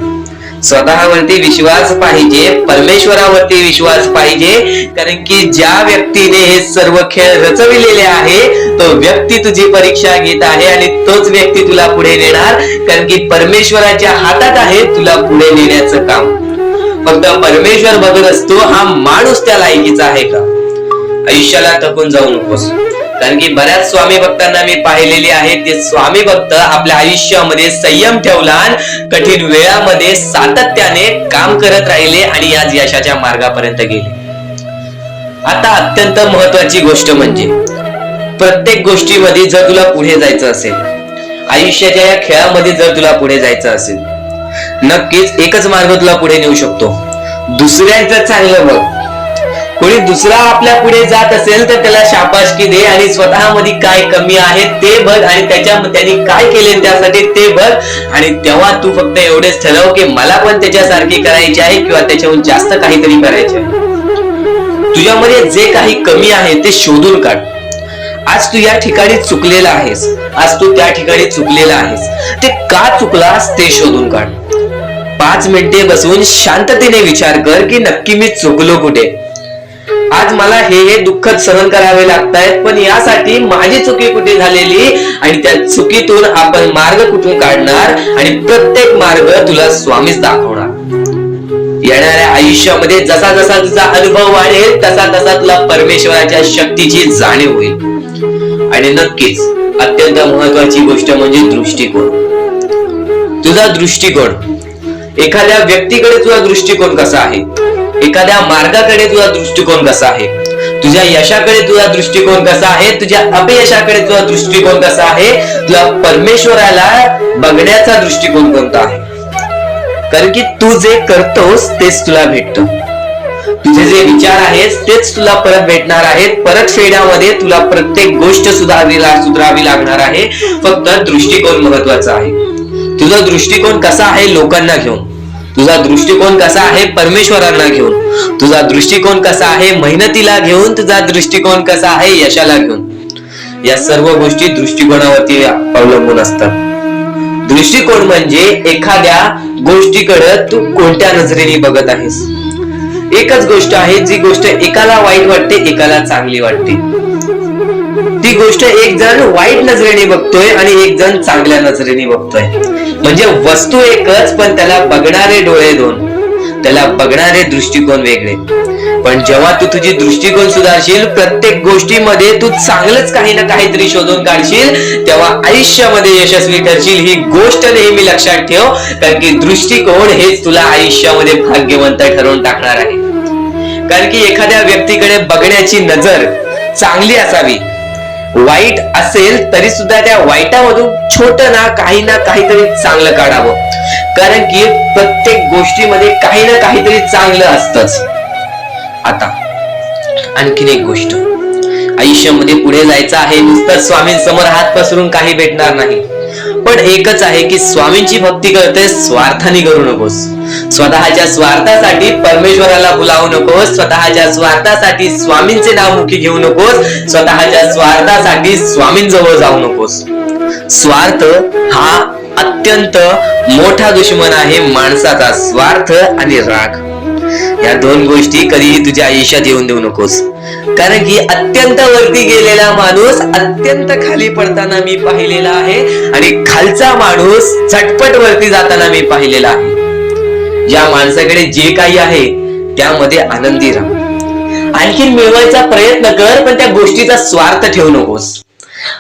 स्वतःवरती विश्वास पाहिजे, परमेश्वरावरती विश्वास पाहिजे. कारण की ज्या व्यक्तीने हे सर्व खेळ रचविलेले आहे तो व्यक्ती तुझी परीक्षा घेत आहे आणि तोच व्यक्ती तुला पुढे नेणार. कारण की परमेश्वराच्या हातात आहे तुला पुढे नेण्याचं काम. फक्त परमेश्वर बघत असतो हा माणूस त्या लायकीचा आहे का. आयुष्याला थकून जाऊ नकोस. कारण की बऱ्याच स्वामी भक्तांना मी पाहिलेले आहे, ते स्वामी भक्त आपल्या आयुष्यामध्ये संयम ठेवला, कठीण वेळामध्ये सातत्याने काम करत राहिले आणि आज यशाच्या मार्गापर्यंत गेले. आता अत्यंत महत्वाची गोष्ट म्हणजे प्रत्येक गोष्टीमध्ये जर तुला पुढे जायचं असेल, आयुष्याच्या या खेळामध्ये जर तुला पुढे जायचं असेल, नक्कीच एकच मार्ग तुला पुढे नेऊ शकतो, दुसऱ्यांचं चांगलं बघ. कोणी दुसरा आपल्या पुढे जात असेल तर त्याला शाबासकी दे आणि स्वतःमध्ये काय कमी आहे ते बघ आणि त्यांनी काय केले त्यासाठी ते बघ. आणि तेव्हा तू फक्त एवढेच ठरव की मला पण त्याच्यासारखी करायची आहे किंवा त्याच्याहून जास्त काहीतरी करायचे आहे. तुझ्यामध्ये जे काही कमी आहे ते शोधून काढ. आज तू या ठिकाणी चुकलेला आहेस, आज तू त्या ठिकाणी चुकलेला आहेस, ते का चुकलास ते शोधून काढ. 5 मिनिटे बसून शांततेने विचार कर की नक्की मी चुकलो कुठे. आज मला हे दुःख सहन करावे लागतायत, पण यासाठी माझी चुकी कुठे झालेली आणि त्या चुकीतून आपण मार्ग कुठून काढणार आणि प्रत्येक मार्ग तुला स्वामीच दाखवणार. येणाऱ्या आयुष्यामध्ये जसा जसा तुझा अनुभव वाढेल तसा तसा तुला परमेश्वराच्या शक्तीची जाणीव होईल. आणि नक्कीच अत्यंत महत्वाची गोष्ट म्हणजे दृष्टिकोन. तुझा दृष्टिकोन, एखाद्या व्यक्तीकडे तुझा दृष्टिकोन कसा आहे, एखाद्या मार्गाकडे तुझा दृष्टिकोन कसा आहे, तुझ्या यशाकडे तुझा दृष्टिकोन कसा आहे, तुझ्या अपयशाकडे तुझा दृष्टिकोन कसा आहे, तुला परमेश्वराला बघण्याचा दृष्टिकोन कोणता आहे. कारण की तू जे करतोस तेच तुला भेटतं. तुझे जे विचार आहेत तेच तुला परत भेटणार आहेत. परत फेड्यामध्ये तुला प्रत्येक गोष्ट सुधारावी लागणार आहे. फक्त दृष्टिकोन महत्वाचा आहे. तुझा दृष्टिकोन कसा आहे लोकांना घेऊन, तुझा दृष्टिकोन कसा आहे परमेश्वरांना घेऊन, तुझा दृष्टिकोन कसा आहे मेहनतीला घेऊन, तुझा दृष्टिकोन कसा आहे यशाला घेऊन. या सर्व गोष्टी दृष्टिकोनावरती अवलंबून असतात. दृष्टिकोन म्हणजे एखाद्या गोष्टीकडे तू कोणत्या नजरेने बघत आहेस. एकच गोष्ट आहे, जी गोष्ट एकाला वाईट वाटते एकाला चांगली वाटते. ती गोष्ट एक जण वाईट नजरेने बघतोय आणि एक जण चांगल्या नजरेने बघतोय. म्हणजे वस्तू एकच, पण त्याला बघणारे डोळे दोन, त्याला बघणारे दृष्टिकोन वेगळे. पण जेव्हा तू तुझी दृष्टिकोन सुधारशील, प्रत्येक गोष्टीमध्ये तू चांगलंच काही ना काहीतरी शोधून काढशील, तेव्हा आयुष्यामध्ये यशस्वी ठरशील. ही गोष्ट नेहमी लक्षात ठेव, कारण की दृष्टिकोन हेच तुला आयुष्यामध्ये भाग्यवंत ठरवून टाकणार आहे. कारण की एखाद्या व्यक्तीकडे बघण्याची नजर चांगली असावी. वाईट असेल तरी सुद्धा त्या वाईटामधून छोट ना काहीतरी चांगलं काढावं. कारण की प्रत्येक गोष्टीमध्ये काही ना काहीतरी चांगलं असतंच. आता आणखीन एक गोष्ट, आयुष्यामध्ये पुढे जायचं आहे, नुसतं स्वामींसमोर हात पसरून काही भेटणार नाही. पण एकच आहे की स्वामींची भक्ती करते, स्वार्थाने करू नकोस. स्वतःच्या स्वार्थासाठी परमेश्वराला बुलावू नकोस, स्वतःच्या स्वार्थासाठी स्वामींचे नाव मुखी घेऊ नकोस, स्वतःच्या स्वार्थासाठी स्वामींजवळ जाऊ नकोस. स्वार्थ हा अत्यंत मोठा दुश्मन आहे माणसाचा. स्वार्थ आणि राग या दोन गोष्टी कधीही तुझ्या आयुष्यात येऊन देऊ नकोस. कारण की अत्यंत वरती गेलेला माणूस अत्यंत खाली पडताना मी पाहिलेला आहे, आणि खालचा माणूस झटपट वरती जाताना मी पाहिलेला आहे. ज्या माणसाकडे जे काही आहे त्यामध्ये आनंदी राहा. आणखीन मिळवायचा प्रयत्न कर, पण त्या गोष्टीचा स्वार्थ ठेवू नकोस.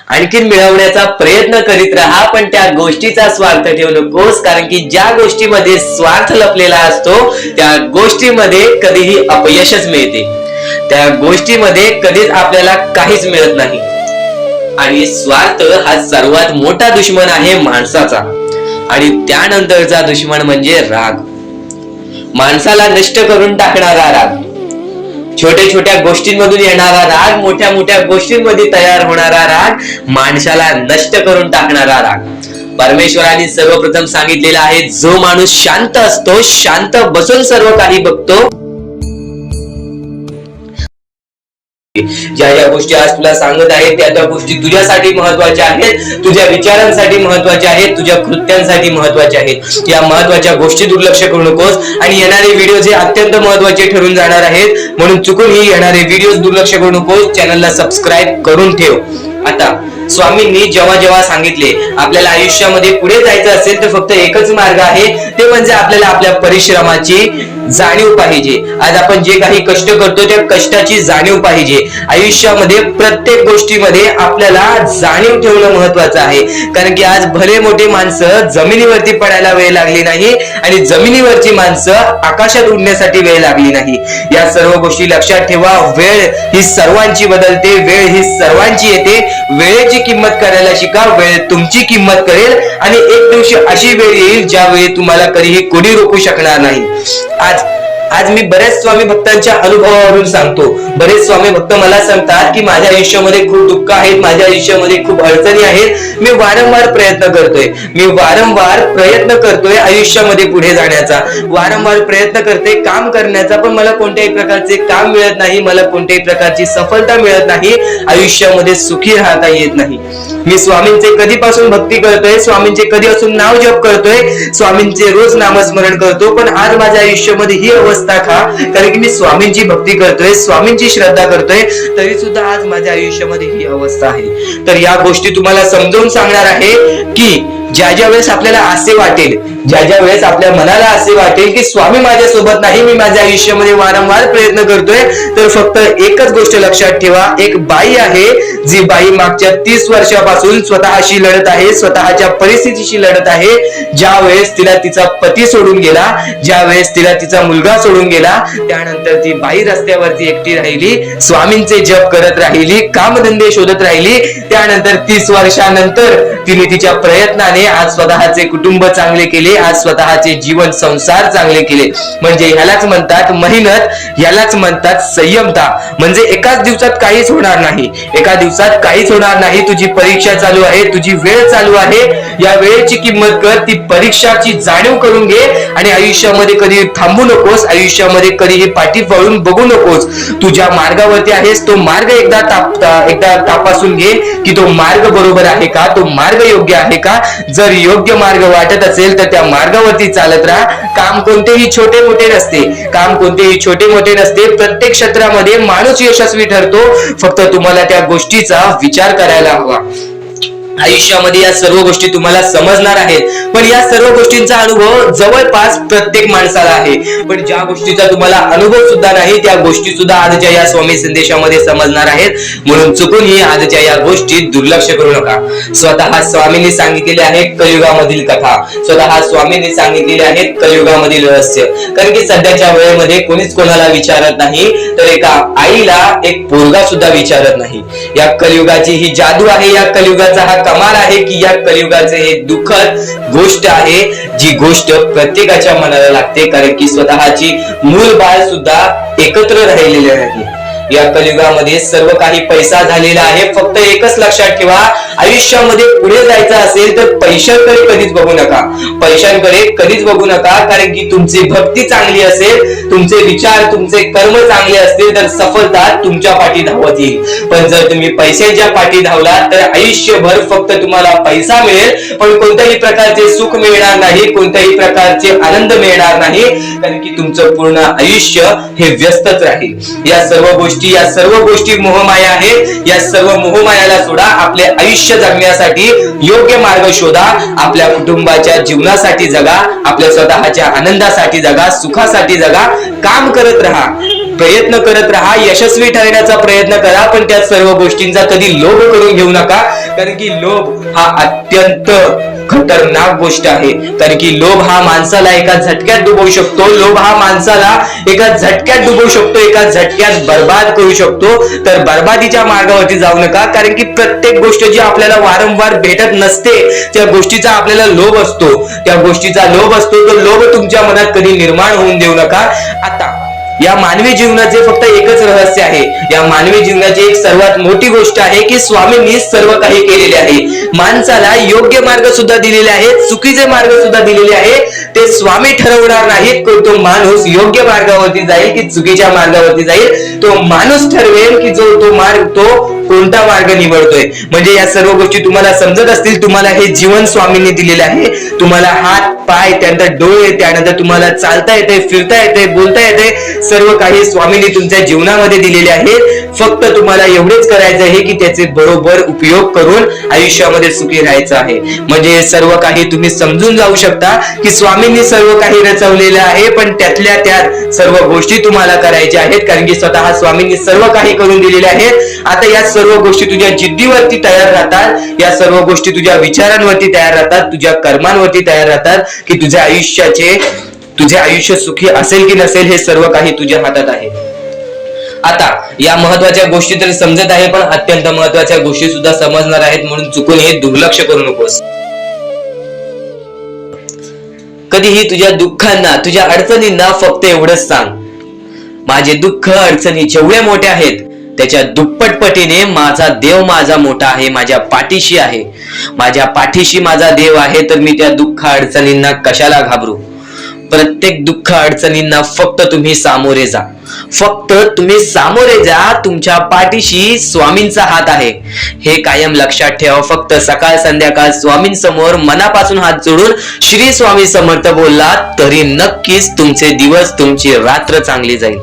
आणखीन मिळवण्याचा प्रयत्न करीत राहा, पण त्या गोष्टीचा स्वार्थ ठेवू नकोस. कारण की ज्या गोष्टीमध्ये स्वार्थ लपलेला असतो त्या गोष्टीमध्ये कधीही अपयशच मिळते. त्या गोष्टीमध्ये कधीच आपल्याला काहीच मिळत नाही. आणि स्वार्थ हा सर्वात मोठा दुश्मन आहे माणसाचा. आणि त्यानंतरचा दुश्मन म्हणजे राग. माणसाला नष्ट करून टाकणारा राग, छोट्या छोट्या गोष्टींमधून येणारा राग, मोठ्या मोठ्या गोष्टींमध्ये तयार होणारा राग, माणसाला नष्ट करून टाकणारा राग. परमेश्वराने सर्वप्रथम सांगितलेला आहे, जो माणूस शांत असतो, शांत बसून सर्व काही बघतो. ज्या ज्या गोष्टी आज तुला सांगत आहेत त्या त्या गोष्टी तुझ्यासाठी महत्वाच्या आहेत, तुझ्या विचारांसाठी महत्वाच्या आहेत, तुझ्या कृत्यांसाठी महत्वाच्या आहेत. या महत्वाच्या गोष्टी दुर्लक्ष करू नकोस. आणि येणारे व्हिडिओ जे अत्यंत महत्वाचे ठरून जाणार आहेत, म्हणून चुकूनही येणारे व्हिडिओ दुर्लक्ष करू नकोस. चॅनलला सबस्क्राईब करून ठेव. आता स्वामींनी जेव्हा जेव्हा सांगितले आपल्याला आयुष्यामध्ये पुढे जायचं असेल तर फक्त एकच मार्ग आहे, ते म्हणजे आपल्याला आपल्या परिश्रमाची जाणीव पाहिजे. आज आपण जे काही कष्ट करतो त्या कष्टाची जाणीव पाहिजे. आयुष्यामध्ये प्रत्येक गोष्टीमध्ये आपल्याला जाणीव ठेवणं महत्वाचं आहे. कारण की आज भले मोठे माणसं जमिनीवरती पडायला वेळ लागली नाही, आणि जमिनीवरची माणसं आकाशात उडण्यासाठी वेळ लागली नाही. या सर्व गोष्टी लक्षात ठेवा. वेळ ही सर्वांची बदलते, वेळ ही सर्वांची येते. वेळेची किंमत करायला शिका, वेळ तुमची किंमत करेल. आणि एक दिवशी अशी वेळ येईल ज्यावेळी तुम्हाला कधीही कोणी रोखू शकणार नाही. आज मी बऱ्याच स्वामी भक्तांच्या अनुभवावरून सांगतो. बरेच स्वामी भक्त मला सांगतात की माझ्या आयुष्यामध्ये खूप दुःख आहेत, माझ्या आयुष्यामध्ये खूप अडचणी आहेत. मी वारंवार प्रयत्न करतोय आयुष्यामध्ये पुढे जाण्याचा, वारंवार प्रयत्न करते काम करण्याचा, पण मला कोणत्याही प्रकारचे काम मिळत नाही, मला कोणत्याही प्रकारची सफलता मिळत नाही, आयुष्यामध्ये सुखी राहता येत नाही. मी स्वामींचे कधीपासून भक्ती करतोय, स्वामींचे कधीपासून नाव जप करतोय, स्वामींचे रोज नामस्मरण करतो, पण आज माझ्या आयुष्यामध्ये ही अवस्था का? कारण की मी स्वामींची भक्ती करतोय, स्वामींची श्रद्धा करतोय, तरी सुद्धा आज माझ्या आयुष्यामध्ये ही अवस्था आहे. तर या गोष्टी तुम्हाला समजावून सांगणार आहे की ज्या वेळेस आपल्याला असे वाटेल, ज्या वेळेस आपल्या मनाला असे वाटेल की स्वामी माझ्या सोबत नाही, मी माझ्या आयुष्यामध्ये वारंवार प्रयत्न करतोय, तर फक्त एकच गोष्ट लक्षात ठेवा. एक बाई आहे, जी बाई मागच्या 30 वर्षापासून स्वतःशी लढत आहे, स्वतःच्या परिस्थितीशी लढत आहे. ज्या वेळेस तिला तिचा पती सोडून गेला, ज्या वेळेस तिला तिचा मुलगा सोडून गेला, त्यानंतर ती बाई रस्त्यावरती एकटी राहिली, स्वामींचे जप करत राहिली, कामधंदे शोधत राहिली. त्यानंतर 30 वर्षानंतर तिने तिच्या प्रयत्नाने केले, आज स्वतःचे कुटुंब चांगले केले, आज स्वतःचे जीवन संसार चांगले केले. म्हणजे ह्यालाच म्हणतात मेहनत, ह्यालाच म्हणतात संयमता. म्हणजे एकाच दिवसात काहीच होणार नाही, एका दिवसात काहीच होणार नाही. तुझी परीक्षा चालू आहे, तुझी वेळ चालू आहे, या वेळेची किंमत कर, ती परीक्षाची जाणीव करून घे आणि आयुष्यामध्ये कधी थांबू नकोस, आयुष्यामध्ये कधीही पाठी वळून बघू नकोस. तुझ्या मार्गावरती आहेस, तो मार्ग एकदा तपासून घे की तो मार्ग बरोबर आहे का, तो मार्ग योग्य आहे का. जर योग्य मार्ग वाटत असेल तर त्या मार्गावरती चालत राहा. काम कोणतेही छोटे मोठे नसते, काम कोणतेही छोटे मोठे नसते. प्रत्येक क्षेत्रामध्ये माणूस यशस्वी ठरतो, फक्त तुम्हाला त्या गोष्टीचा विचार करायला हवा. आयुष्यामध्ये या सर्व गोष्टी तुम्हाला समजणार आहेत, पण या सर्व गोष्टींचा अनुभव जवळपास प्रत्येक माणसाला आहे. पण ज्या गोष्टीचा तुम्हाला अनुभव सुद्धा नाही त्या गोष्टी सुद्धा आजच्या या स्वामी संदेशामध्ये समजणार आहेत. म्हणून चुकूनही आजच्या या गोष्टी दुर्लक्ष करू नका. स्वतः स्वामींनी सांगितलेले आहे कलियुगामधील कथा, स्वतः स्वामींनी सांगितलेले आहेत कलियुगामधील रहस्य. कारण की सध्याच्या वेळेमध्ये कोणीच कोणाला विचारत नाही, तर एका आईला एक पोरगा सुद्धा विचारत नाही. या कलियुगाची ही जादू आहे, या कलियुगाचा हा कमाल आहे की या कलियुगाचे हे दुःखद गोष्ट आहे, जी गोष्ट प्रत्येकाच्या मनाला लागते. कारण की स्वतःची मूल बाळ सुद्धा एकत्र राहिलेले नाही. या कलियुगामध्ये सर्व काही पैसा झालेला आहे. फक्त एकच लक्षात ठेवा, आयुष्यामध्ये पुढे जायचं असेल तर पैशांकडे कधीच बघू नका, पैशांकडे कधीच बघू नका. कारण की तुमची भक्ती चांगली असेल, तुमचे विचार, तुमचे कर्म चांगले असतील तर सफलता तुमच्या पाठी धावत येईल. पण जर तुम्ही पैशाच्या पाठी धावलात तर आयुष्यभर फक्त तुम्हाला पैसा मिळेल, पण कोणत्याही प्रकारचे सुख मिळणार नाही, कोणत्याही प्रकारचे आनंद मिळणार नाही. कारण की तुमचं पूर्ण आयुष्य हे व्यस्तच राहील. या सर्व गोष्टी मोहमाया आहेत. या सर्व मोहमायाला सोडा, आपले आयुष्य जगण्यासाठी योग्य मार्ग शोधा, आपल्या कुटुंबाच्या जीवनासाठी जगा, आपल्या स्वतःच्या आनंदासाठी जगा, सुखासाठी जगा. काम करत राहा, प्रयत्न करत राहा, यशस्वी ठरण्याचा प्रयत्न करा. पण त्या सर्व गोष्टींचा कधी लोभ करून घेऊ नका. कारण की लोभ हा अत्यंत खतरनाक गोष्ट आहे. कारण की लोभ हा माणसाला एका झटक्यात डुबवू शकतो, लोभ हा माणसाला एका झटक्यात डुबवू शकतो, एका झटक्यात बर्बाद करू शकतो. तर बर्बादीच्या मार्गावरती जाऊ नका. कारण की प्रत्येक गोष्ट जी आपल्याला वारंवार भेटत नसते त्या गोष्टीचा आपल्याला लोभ असतो, त्या गोष्टीचा लोभ असतो. तो लोभ तुमच्या मनात कधी निर्माण होऊन देऊ नका. आता या मानवी जीवनाचे फक्त एकच रहस्य आहे, या मानवी जीवनाची एक सर्वात मोठी गोष्ट आहे की स्वामींनी सर्व काही केलेले आहे. माणसाला योग्य मार्ग सुद्धा दिलेले आहेत, चुकीचे मार्ग सुद्धा दिलेले आहेत. ते स्वामी ठरवणार नाहीत की तो माणूस योग्य मार्गावरती जाईल की चुकीच्या मार्गावरती जाईल. तो माणूस ठरवेल की तो कोणता मार्ग निवडतोय. म्हणजे या सर्व गोष्टी तुम्हाला समजत असतील. तुम्हाला हे जीवन स्वामींनी दिलेले आहे. तुम्हाला हात पाय, त्यानंतर डोळे, त्यानंतर तुम्हाला चालता येते, फिरता येते, बोलता येते. सर्व काही स्वामींनी तुमच्या जीवनामध्ये दिलेले आहेत. फक्त तुम्हाला एवढेच करायचं आहे की त्याचे बरोबर उपयोग करून आयुष्यामध्ये सुखी राहायचं आहे. म्हणजे सर्व काही तुम्ही समजून जाऊ शकता की स्वामींनी सर्व काही रचवलेलं आहे, पण त्यातल्या त्यात सर्व गोष्टी तुम्हाला करायच्या आहेत. कारण की स्वतः स्वामींनी सर्व काही करून दिलेले आहेत. आता या सर्व गोष्टी तुझ्या जिद्दीवरती तयार राहतात, या सर्व गोष्टी तुझ्या विचारांवरती तयार राहतात, तुझ्या कर्मांवरती तयार राहतात की तुझे आयुष्य सुखी असेल की नसेल हे सर्व काही तुझ्या हातात आहे. आता या महत्वाच्या गोष्टी तरी समजत आहे, पण अत्यंत महत्वाच्या गोष्टी सुद्धा समजणार आहेत. म्हणून चुकून हे दुर्लक्ष करू नकोस. कधीही तुझ्या दुःखांना, तुझ्या अडचणींना फक्त एवढंच सांग, माझे दुःख अडचणी जेवढे मोठे आहेत त्याच्या दुप्पट पटीने माझा देव माझा मोठा आहे, माझ्या पाठीशी आहे. माझ्या पाठीशी माझा देव आहे, तर मी त्या दुःख अडचणींना कशाला घाबरू. प्रत्येक दुःख अडचणींना फक्त तुम्ही सामोरे जा, फक्त तुम्ही सामोरे जा. तुमच्या पाठीशी स्वामींचा हात आहे, हे कायम लक्षात ठेवा. फक्त सकाळ संध्याकाळ स्वामींसमोर मनापासून हात जोडून श्री स्वामी समर्थ बोलला तरी नक्कीच तुमचे दिवस, तुमची रात्र चांगली जाईल.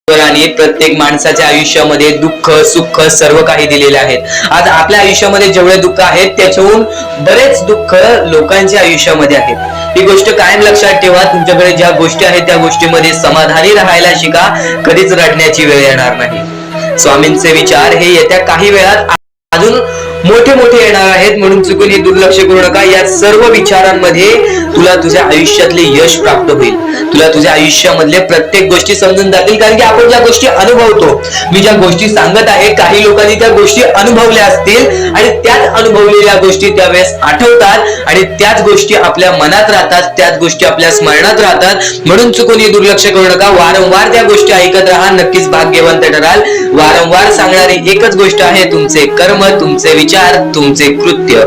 आणि प्रत्येक माणसाच्या आयुष्यामध्ये दुःख सुख सर्व काही दिलेले आहेत. आज आपल्या आयुष्यामध्ये जेवढे दुःख आहेत त्याच्याहून बरेच दुःख लोकांच्या आयुष्यामध्ये आहेत. ही गोष्ट कायम लक्षात ठेवा. तुमच्याकडे ज्या गोष्टी आहेत त्या गोष्टीमध्ये समाधानी राहायला शिका, कधीच रडण्याची वेळ येणार नाही. स्वामींचे विचार हे येत्या काही वेळात अजून मोठे मोठे येणार आहेत, म्हणून चुकून हे दुर्लक्ष करू नका. या सर्व विचारांमध्ये तुला तुझ्या आयुष्यातले यश प्राप्त होईल. तुला तुझ्या आयुष्यामधले प्रत्येक गोष्टी समजून जातील, कारण की आपण ज्या गोष्टी अनुभवतो, मी ज्या गोष्टी सांगत आहे, काही लोकांनी त्या गोष्टी अनुभवल्या असतील आणि त्याच अनुभवलेल्या गोष्टी त्यावेळेस आठवतात आणि त्याच गोष्टी आपल्या मनात राहतात, त्याच गोष्टी आपल्या स्मरणात राहतात. म्हणून चुकून हे दुर्लक्ष करू नका. वारंवार त्या गोष्टी ऐकत राहा, नक्कीच भाग्यवंत ठराल. वारंवार सांगणारी एकच गोष्ट आहे, तुमचे कर्म, तुमचे विचार, तुमचे कृत्य.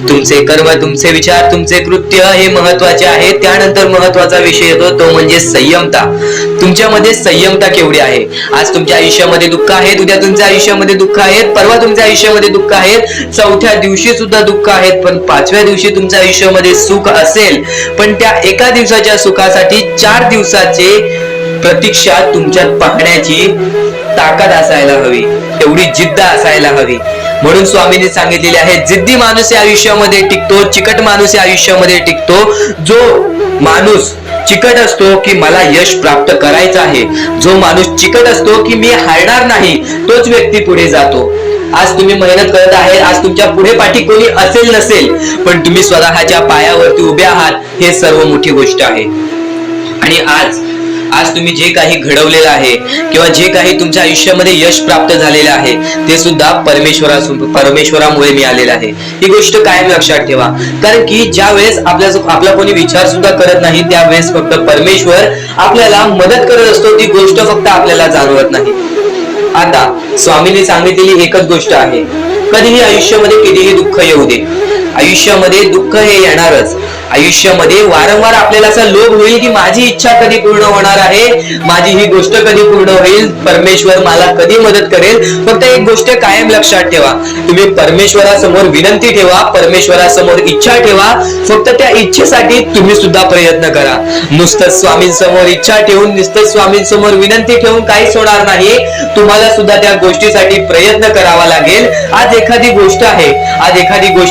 तुमचे कर्म, तुमचे विचार, तुमचे कृत्य हे महत्वाचे आहे. त्यानंतर महत्वाचा विषय येतो तो म्हणजे संयमता. तुमच्यामध्ये संयमता केवढी आहे? आज तुमच्या आयुष्यामध्ये दुःख आहेत, उद्या तुमच्या आयुष्यामध्ये दुःख आहेत, परवा तुमच्या आयुष्यामध्ये दुःख आहेत, चौथ्या दिवशी सुद्धा दुःख आहेत, पण पाचव्या दिवशी तुमच्या आयुष्यामध्ये सुख असेल. पण त्या एका दिवसाच्या सुखासाठी 4 दिवसाचे प्रतीक्षा तुमच्यात पाहण्याची ताकद असायला हवी, एवढी जिद्द असायला हवी. म्हणून स्वामींनी सांगितलेले आहे, जिद्दी माणूस या आयुष्यामध्ये टिकतो, चिकट माणूस या आयुष्यामध्ये टिकतो. जो माणूस चिकट असतो की मला यश प्राप्त करायचं आहे, जो माणूस चिकट असतो की मी हारणार नाही, तोच व्यक्ती पुढे जातो. आज तुम्ही मेहनत करत आहे, आज तुमच्या पुढे पाठी कोणी असेल नसेल, पण तुम्ही स्वतःच्या पायावरती उभे आहात, हे सर्व मोठी गोष्ट आहे. आणि आज तुम्ही जे काही घडवलेलं आहे किंवा जे काही तुमच्या आयुष्यामध्ये यश प्राप्त झालेलं आहे, ते सुद्धा परमेश्वरामुळे मिळालेलं आहे. ही गोष्ट कायम लक्षात ठेवा, कारण की ज्या वेळेस आपला कोणी विचार सुद्धा करत नाही, त्यावेळेस फक्त परमेश्वर आपल्याला मदत करत असतो. ती गोष्ट फक्त आपल्याला जाणवत नाही. आता स्वामींनी सांगितलेली एकच गोष्ट आहे, कधीही आयुष्यामध्ये कितीही दुःख येऊ दे, आयुष्यामध्ये दुःख हे येणारच. आयुष्यामध्ये वारंवार आपल्याला असा लोभ होईल की माझी इच्छा कधी पूर्ण होणार आहे, माझी ही गोष्ट कधी पूर्ण होईल, परमेश्वर मला कधी मदत करेल. फक्त एक गोष्ट कायम लक्षात ठेवा, तुम्ही परमेश्वरासमोर विनंती ठेवा, परमेश्वरासमोर इच्छा ठेवा. फक्त त्या इच्छेसाठी तुम्ही सुद्धा प्रयत्न करा. नुसतं स्वामींसमोर इच्छा ठेवून, नुसतं स्वामींसमोर विनंती ठेवून काहीच होणार नाही. तुम्हाला सुद्धा त्या गोष्टीसाठी प्रयत्न करावा लागेल. आज एखादी गोष्ट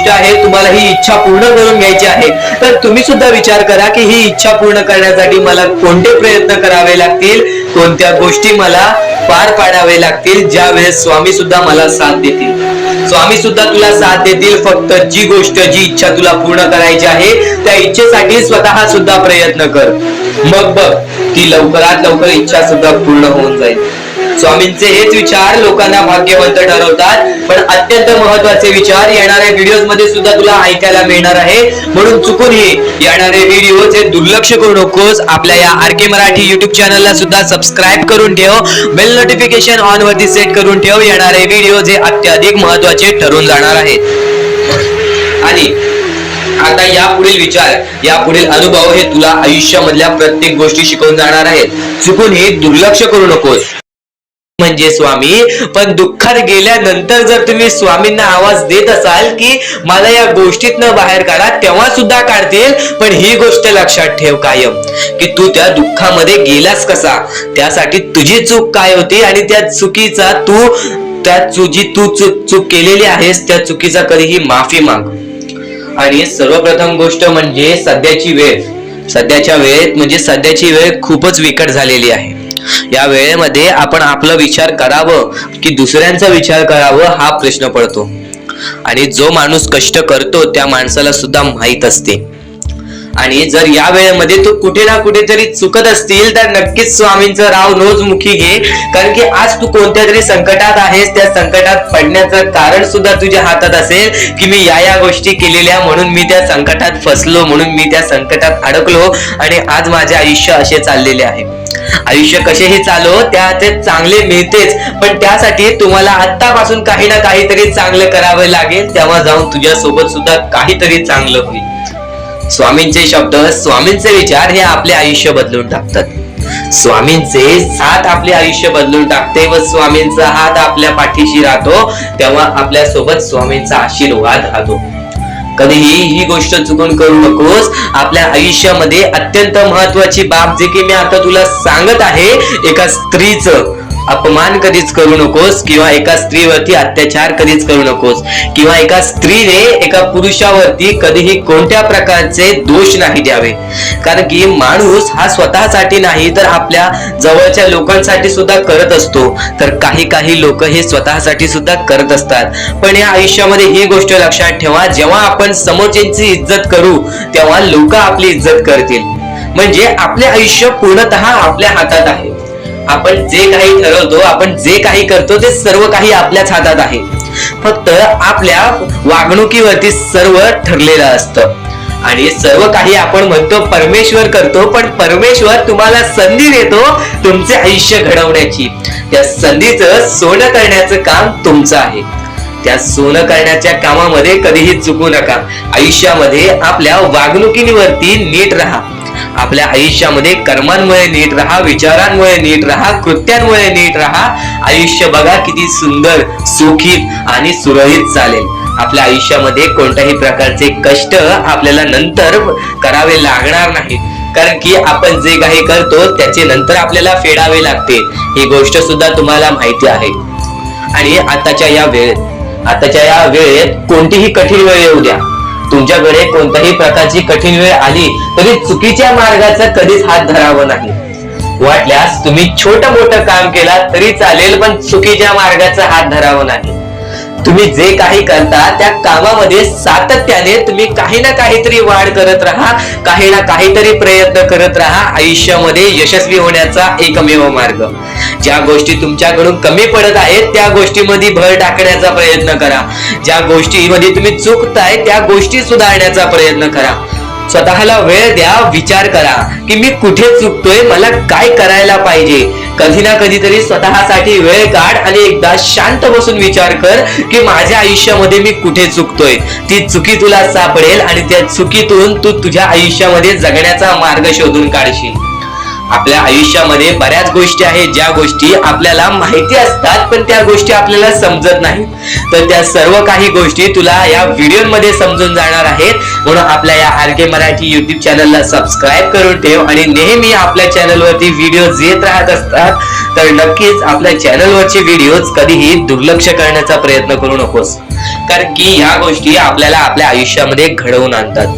आहे, तुम्हाला ही इच्छा पूर्ण करून घ्यायची आहे, तर तुम्ही सुद्धा विचार करा की ही इच्छा पूर्ण करण्यासाठी मला कोणते प्रयत्न करावे लागतील, कोणत्या गोष्टी मला पार पाडावे लागतील. ज्या वेळेस स्वामी सुद्धा मला साथ देतील, स्वामी सुद्धा तुला साथ देतील. फक्त जी इच्छा तुला पूर्ण करायची आहे, त्या इच्छेसाठी स्वतः सुद्धा प्रयत्न कर. मग बघ ती लवकरात लवकर इच्छा सुद्धा पूर्ण होऊन जाईल. स्वामींचे हेच विचार लोकांना भाग्यवंत ठरवतात. पण अत्यंत महत्वाचे विचार येणाऱ्या व्हिडिओज मध्ये सुद्धा तुला ऐकायला मिळणार आहे. म्हणून चुकूनही येणारे व्हिडिओज हे दुर्लक्ष करू नकोस. आपल्या या RK मराठी युट्यूब चॅनलला सुद्धा सबस्क्राईब करून ठेव, बेल नोटिफिकेशन ऑन वरती सेट करून ठेव. येणारे व्हिडिओज हे अत्याधिक महत्वाचे ठरून जाणार आहेत. आणि आता यापुढील विचार, यापुढील अनुभव हे तुला आयुष्यामधल्या प्रत्येक गोष्टी शिकवून जाणार आहेत. चुकून हे दुर्लक्ष करू नकोस. म्हणजे स्वामी, पण दुःखात गेल्यानंतर जर तुम्ही स्वामींना आवाज देत असाल की मला या गोष्टीतनं बाहेर काढा, तेव्हा सुद्धा काढतील. पण ही गोष्ट लक्षात ठेव कायम की तू त्या दुःखामध्ये गेलास कसा, त्यासाठी तुझी चूक काय होती आणि त्या चुकीचा चूक केलेली आहेस, त्या चुकीचा कधीही माफी माग. आणि सर्वप्रथम गोष्ट म्हणजे सध्याच्या वेळ खूपच विकट झालेली आहे. या वेळेमध्ये आपण आपला विचार करावं की दुसऱ्यांचा विचार करावं, हा प्रश्न पडतो. आणि जो माणूस कष्ट करतो त्या माणसाला सुद्धा माहित असते. आणि जर या वेळेमध्ये तू कुठे ना कुठेतरी चुकत असतील तर नक्कीच स्वामींचं राव नोजमुखी घे. कारण की आज तू कोणत्या तरी संकटात आहेस, त्या संकटात पडण्याचं कारण सुद्धा तुझ्या हातात असेल की मी या गोष्टी केलेल्या, म्हणून मी त्या संकटात फसलो, म्हणून मी त्या संकटात अडकलो आणि आज माझे आयुष्य असे चाललेले आहे. आयुष्य कसेही चालो त्याचे चांगले मिळतेच, पण त्यासाठी तुम्हाला आत्तापासून काही ना काहीतरी चांगलं करावं लागेल. तेव्हा जाऊन तुझ्या सोबत सुद्धा काहीतरी चांगलं होईल. स्वामींचे शब्द, स्वामींचे विचार हे आपले आयुष्य बदलून टाकतात. स्वामींचे साथ आपले आयुष्य बदलून टाकते व स्वामींचा हात आपल्या पाठीशी राहतो. तेव्हा आपल्या सोबत स्वामींचा आशीर्वाद राहतो. कधीही ही गोष्ट चुकून करू नकोस. आपल्या आयुष्यामध्ये अत्यंत महत्वाची बाब, जे की मी आता तुला सांगत आहे, एका स्त्रीचं अपमान कधीच करू नकोस, किंवा एका स्त्रीवरती अत्याचार कधीच करू नकोस, किंवा एका स्त्रीने एका पुरुषावरती कधीही कोणत्या प्रकारचे दोष नाही द्यावे. कारण की माणूस हा स्वतःसाठी नाही तर आपल्या जवळच्या लोकांसाठी सुद्धा करत असतो. तर काही लोक हे स्वतःसाठी सुद्धा करत असतात. पण या आयुष्यामध्ये ही गोष्ट लक्षात ठेवा, जेव्हा आपण समोरच्यांची इज्जत करू तेव्हा लोक आपली इज्जत करतील. म्हणजे आपले आयुष्य पूर्णतः आपल्या हातात आहे. आपण जे काही ठरवतो, आपण जे काही करतो ते सर्व काही आपल्याच हातात आहे. फक्त आपल्या वागणुकीवरती सर्व ठरलेलं असतं. आणि सर्व काही आपण म्हणतो परमेश्वर करतो, पण परमेश्वर तुम्हाला संधी देतो तुमचे आयुष्य घडवण्याची. त्या संधीचं सोनं करण्याचं काम तुमचं आहे. त्या सोनं करण्याच्या कामामध्ये कधीही चुकू नका. आयुष्यामध्ये आपल्या वागणुकीवरती नीट राहा. आपल्या आयुष्यामध्ये कर्मांमुळे नीट राहा, विचारांमुळे नीट राहा, कृत्यांमुळे नीट राहा. आयुष्य बघा किती सुंदर, सुखीत आणि सुरळीत चालेल. आपल्या आयुष्यामध्ये कोणत्याही प्रकारचे कष्ट आपल्याला नंतर करावे लागणार नाहीत. कारण की आपण जे काही करतो त्याचे नंतर आपल्याला फेडावे लागते. ही गोष्ट सुद्धा तुम्हाला माहिती आहे. आणि आताच्या या वेळेत कोणतीही कठीण वेळ येऊ द्या, तुमच्याकडे कोणत्याही प्रकारची कठीण वेळ आली तरी चुकीच्या मार्गाचा कधीच हात धरावा नाही. वाटल्यास तुम्ही छोटं मोठं काम केला तरी चालेल, पण चुकीच्या मार्गाचा हात धरावा नाही. तुम्ही जे काही करता त्या कामामध्ये सातत्याने तुम्ही काही ना काहीतरी वाढ करत राहा, काही ना काहीतरी प्रयत्न करत राहा. आयुष्यामध्ये यशस्वी होण्याचा एकमेव मार्ग. ज्या गोष्टी तुमच्याकडून कमी पडत आहेत त्या गोष्टीमध्ये भर टाकण्याचा प्रयत्न करा. ज्या गोष्टीमध्ये तुम्ही चुकताय त्या गोष्टी सुधारण्याचा प्रयत्न करा. स्वतःला वेळ द्या, विचार करा की मी कुठे चुकतोय, मला काय करायला पाहिजे. कधी ना कधीतरी स्वतःसाठी वेळ काढ आणि एकदा शांत बसून विचार कर की माझ्या आयुष्यामध्ये मी कुठे चुकतोय. ती चुकी तुला सापडेल आणि त्या चुकीतून तू तुझ्या आयुष्यामध्ये जगण्याचा मार्ग शोधून काढशील. आपल्या आयुष्यामध्ये बऱ्याच गोष्टी आहेत ज्या गोष्टी आपल्याला माहिती असतात पण त्या गोष्टी आपल्याला समजत नाहीत. तर त्या सर्व काही गोष्टी तुला या व्हिडिओमध्ये समजून जाणार आहेत. म्हणून आपल्या या RK मराठी YouTube चॅनलला सबस्क्राईब करून ठेव आणि नेहमी आपल्या चॅनलवरती व्हिडिओज येत राहत असतात. तर नक्कीच आपल्या चॅनलवरचे व्हिडिओज कधीही दुर्लक्ष करण्याचा प्रयत्न करू नकोस, कारण की ह्या गोष्टी आपल्याला आपल्या आयुष्यामध्ये घडवून आणतात.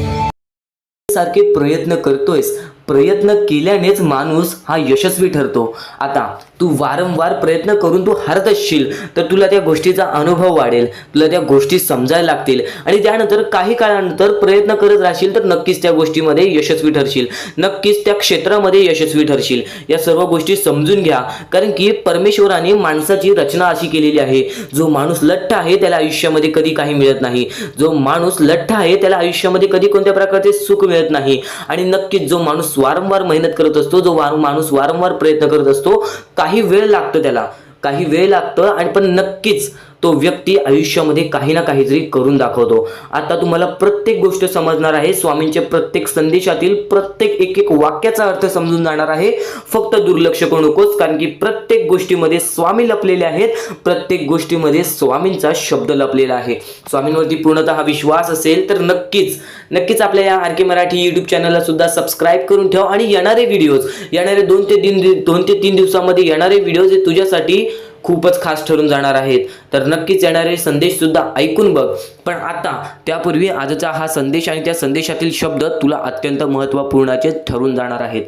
सारखे प्रयत्न करतोयस, प्रयत्न केल्यानेच माणूस हा यशस्वी ठरतो. आता तू वारंवार प्रयत्न करून तू हरत असशील तर तुला त्या गोष्टीचा अनुभव वाढेल, तुला त्या गोष्टी समजायला लागतील आणि त्यानंतर काही काळानंतर प्रयत्न करत राहशील तर नक्कीच त्या गोष्टीमध्ये यशस्वी ठरशील, नक्कीच त्या क्षेत्रामध्ये यशस्वी ठरशील. या सर्व गोष्टी समजून घ्या, कारण की परमेश्वराने माणसाची रचना अशी केलेली आहे. जो माणूस लठ्ठ आहे त्याला आयुष्यामध्ये कधी काही मिळत नाही. जो माणूस लठ्ठ आहे त्याला आयुष्यामध्ये कधी कोणत्या प्रकारचे सुख मिळत नाही. आणि नक्कीच जो माणूस वारंवार मेहनत करत असतो, जो माणूस वारंवार प्रयत्न करत असतो, काही वेळ लागतो, त्याला काही वेळ लागतं आणि पण नक्कीच तो व्यक्ती आयुष्यामध्ये काही ना काहीतरी करून दाखवतो. आता तुम्हाला प्रत्येक गोष्ट समजणार आहे. स्वामींच्या प्रत्येक संदेशातील प्रत्येक एक वाक्याचा अर्थ समजून जाणार आहे. फक्त दुर्लक्ष करू नकोस, कारण की प्रत्येक गोष्टीमध्ये स्वामी लपलेले आहेत. प्रत्येक गोष्टीमध्ये स्वामींचा शब्द लपलेला आहे. स्वामींवरती पूर्णतः विश्वास असेल तर नक्कीच आपल्या या RK मराठी YouTube चॅनलला सुद्धा सबस्क्राईब करून ठेव. आणि येणारे व्हिडिओज, येणारे 2 ते 3 दिवसामध्ये येणारे व्हिडिओज हे तुझ्यासाठी खूपच खास ठरून जाणार आहेत. तर नक्कीच येणारे संदेश सुद्धा ऐकून बघ. पण आता त्यापूर्वी आजचा हा संदेश आणि त्या संदेशातील शब्द तुला अत्यंत महत्त्वपूर्णाचे ठरून जाणार आहेत.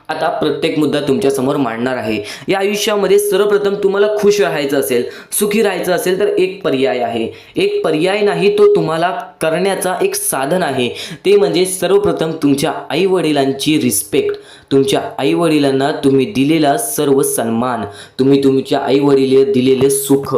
आता प्रत्येक मुद्दा तुमच्या समोर मांडणार आहे. या आयुष्यामध्ये सर्वप्रथम तुम्हाला खुश राहायचं असेल, सुखी राहायचं असेल तर एक पर्याय आहे. एक पर्याय नाही, तो तुम्हाला करण्याचा एक साधन आहे. ते म्हणजे सर्वप्रथम तुमच्या आईवडिलांची रिस्पेक्ट. तुमच्या आईवडिलांना तुम्ही दिलेला सर्व सन्मान, तुम्ही तुमच्या आईवडिलांना दिलेले सुख,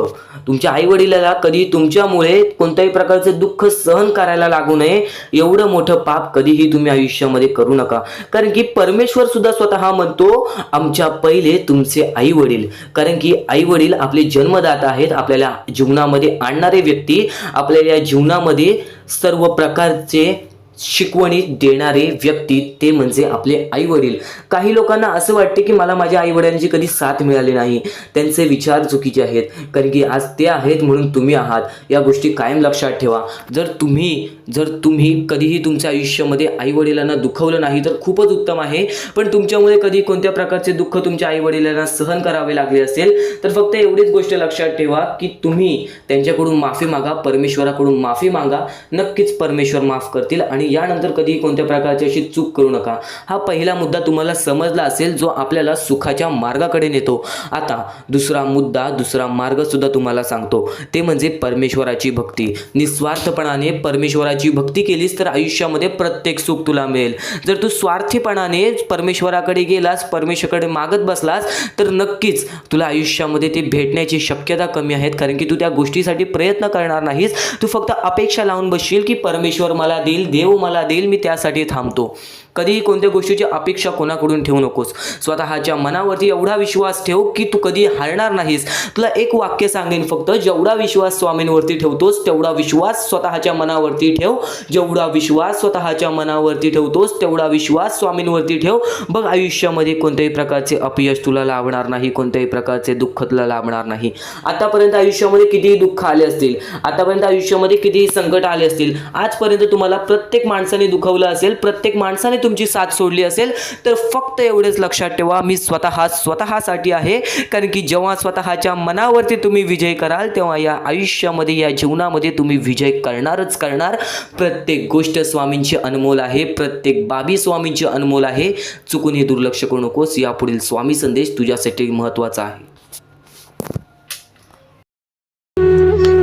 तुमच्या आईवडिलाला कधी तुमच्यामुळे कोणत्याही प्रकारचे दुःख सहन करायला लागू नये एवढं मोठं पाप कधीही तुम्ही आयुष्यामध्ये करू नका. कारण की परमेश्वर सुद्धा स्वतः म्हणतो आमच्या पहिले तुमचे आई वडील. कारण की आई वडील आपले जन्मदाता आहेत, आपल्याला जीवनामध्ये आणणारे व्यक्ती, आपल्याला जीवनामध्ये सर्व प्रकारचे शिकवणी देणारे व्यक्ती ते म्हणजे आपले आई वडील. काही लोकांना असं वाटते की मला माझ्या आई वडिलांची कधी साथ मिळाली नाही, त्यांचे विचार चुकीचे आहेत, कारण की आज ते आहेत म्हणून तुम्ही आहात. या गोष्टी कायम लक्षात ठेवा. जर तुम्ही कधीही तुमच्या आयुष्यामध्ये आई वडिलांना दुखवलं नाही तर खूपच उत्तम आहे. पण तुमच्यामुळे कधी कोणत्या प्रकारचे दुःख तुमच्या आई वडिलांना सहन करावे लागले असेल तर फक्त एवढीच गोष्ट लक्षात ठेवा की तुम्ही त्यांच्याकडून माफी मागा, परमेश्वराकडून माफी मागा. नक्कीच परमेश्वर माफ करतील आणि यानंतर कधी कोणत्या प्रकारची अशी चूक करू नका. हा पहिला मुद्दा तुम्हाला समजला असेल जो आपल्याला सुखाच्या मार्गाकडे नेतो. आता दुसरा मार्ग सुद्धा तुम्हाला सांगतो, ते म्हणजे परमेश्वराची भक्ती. निस्वार्थपणाने परमेश्वराची भक्ती केलीस तर आयुष्यामध्ये प्रत्येक सुख तुला मिळेल. जर तू स्वार्थीपणाने परमेश्वराकडे गेलास, परमेश्वराकडे मागत बसलास तर नक्कीच तुला आयुष्यामध्ये ते भेटण्याची शक्यता कमी आहेत, कारण की तू त्या गोष्टीसाठी प्रयत्न करणार नाहीस. तू फक्त अपेक्षा लावून बसशील की परमेश्वर मला देईल, देव मला देईल, मी त्यासाठी थांबतो. कधीही कोणत्या गोष्टीची अपेक्षा कोणाकडून ठेवू नकोस. स्वतःच्या मनावरती एवढा विश्वास ठेव की तू कधी हारणार नाहीस. तुला एक वाक्य सांगेन फक्त, जेवढा विश्वास स्वामींवरती ठेवतोस तेवढा विश्वास स्वतःच्या मनावरती ठेव. जेवढा विश्वास स्वतःच्या मनावरती ठेवतोस तेवढा विश्वास स्वामींवरती ठेव. बघ, आयुष्यामध्ये कोणत्याही प्रकारचे अपयश तुला लाभणार नाही, कोणत्याही प्रकारचे दुःख तुला लाभणार नाही. आतापर्यंत आयुष्यामध्ये कितीही दुःख आले असतील, आतापर्यंत आयुष्यामध्ये कितीही संकट आले असतील, आजपर्यंत तुम्हाला प्रत्येक माणसाने दुखवलं असेल, प्रत्येक माणसाने तुमची साथ सोडली असेल, तर फक्त एवढेच लक्षात ठेवा, मी स्वतःसाठी आहे. कारण की जेव्हा स्वतःच्या मनावरती तुम्ही विजय कराल तेव्हा या आयुष्यामध्ये, या जीवनामध्ये तुम्ही विजय करणारच करणार. प्रत्येक गोष्ट स्वामींची अनमोल आहे, प्रत्येक बाबी स्वामींची अनमोल आहे. चुकून हे दुर्लक्ष करू नकोस. यापुढील स्वामी संदेश तुझ्यासाठी महत्त्वाचा आहे.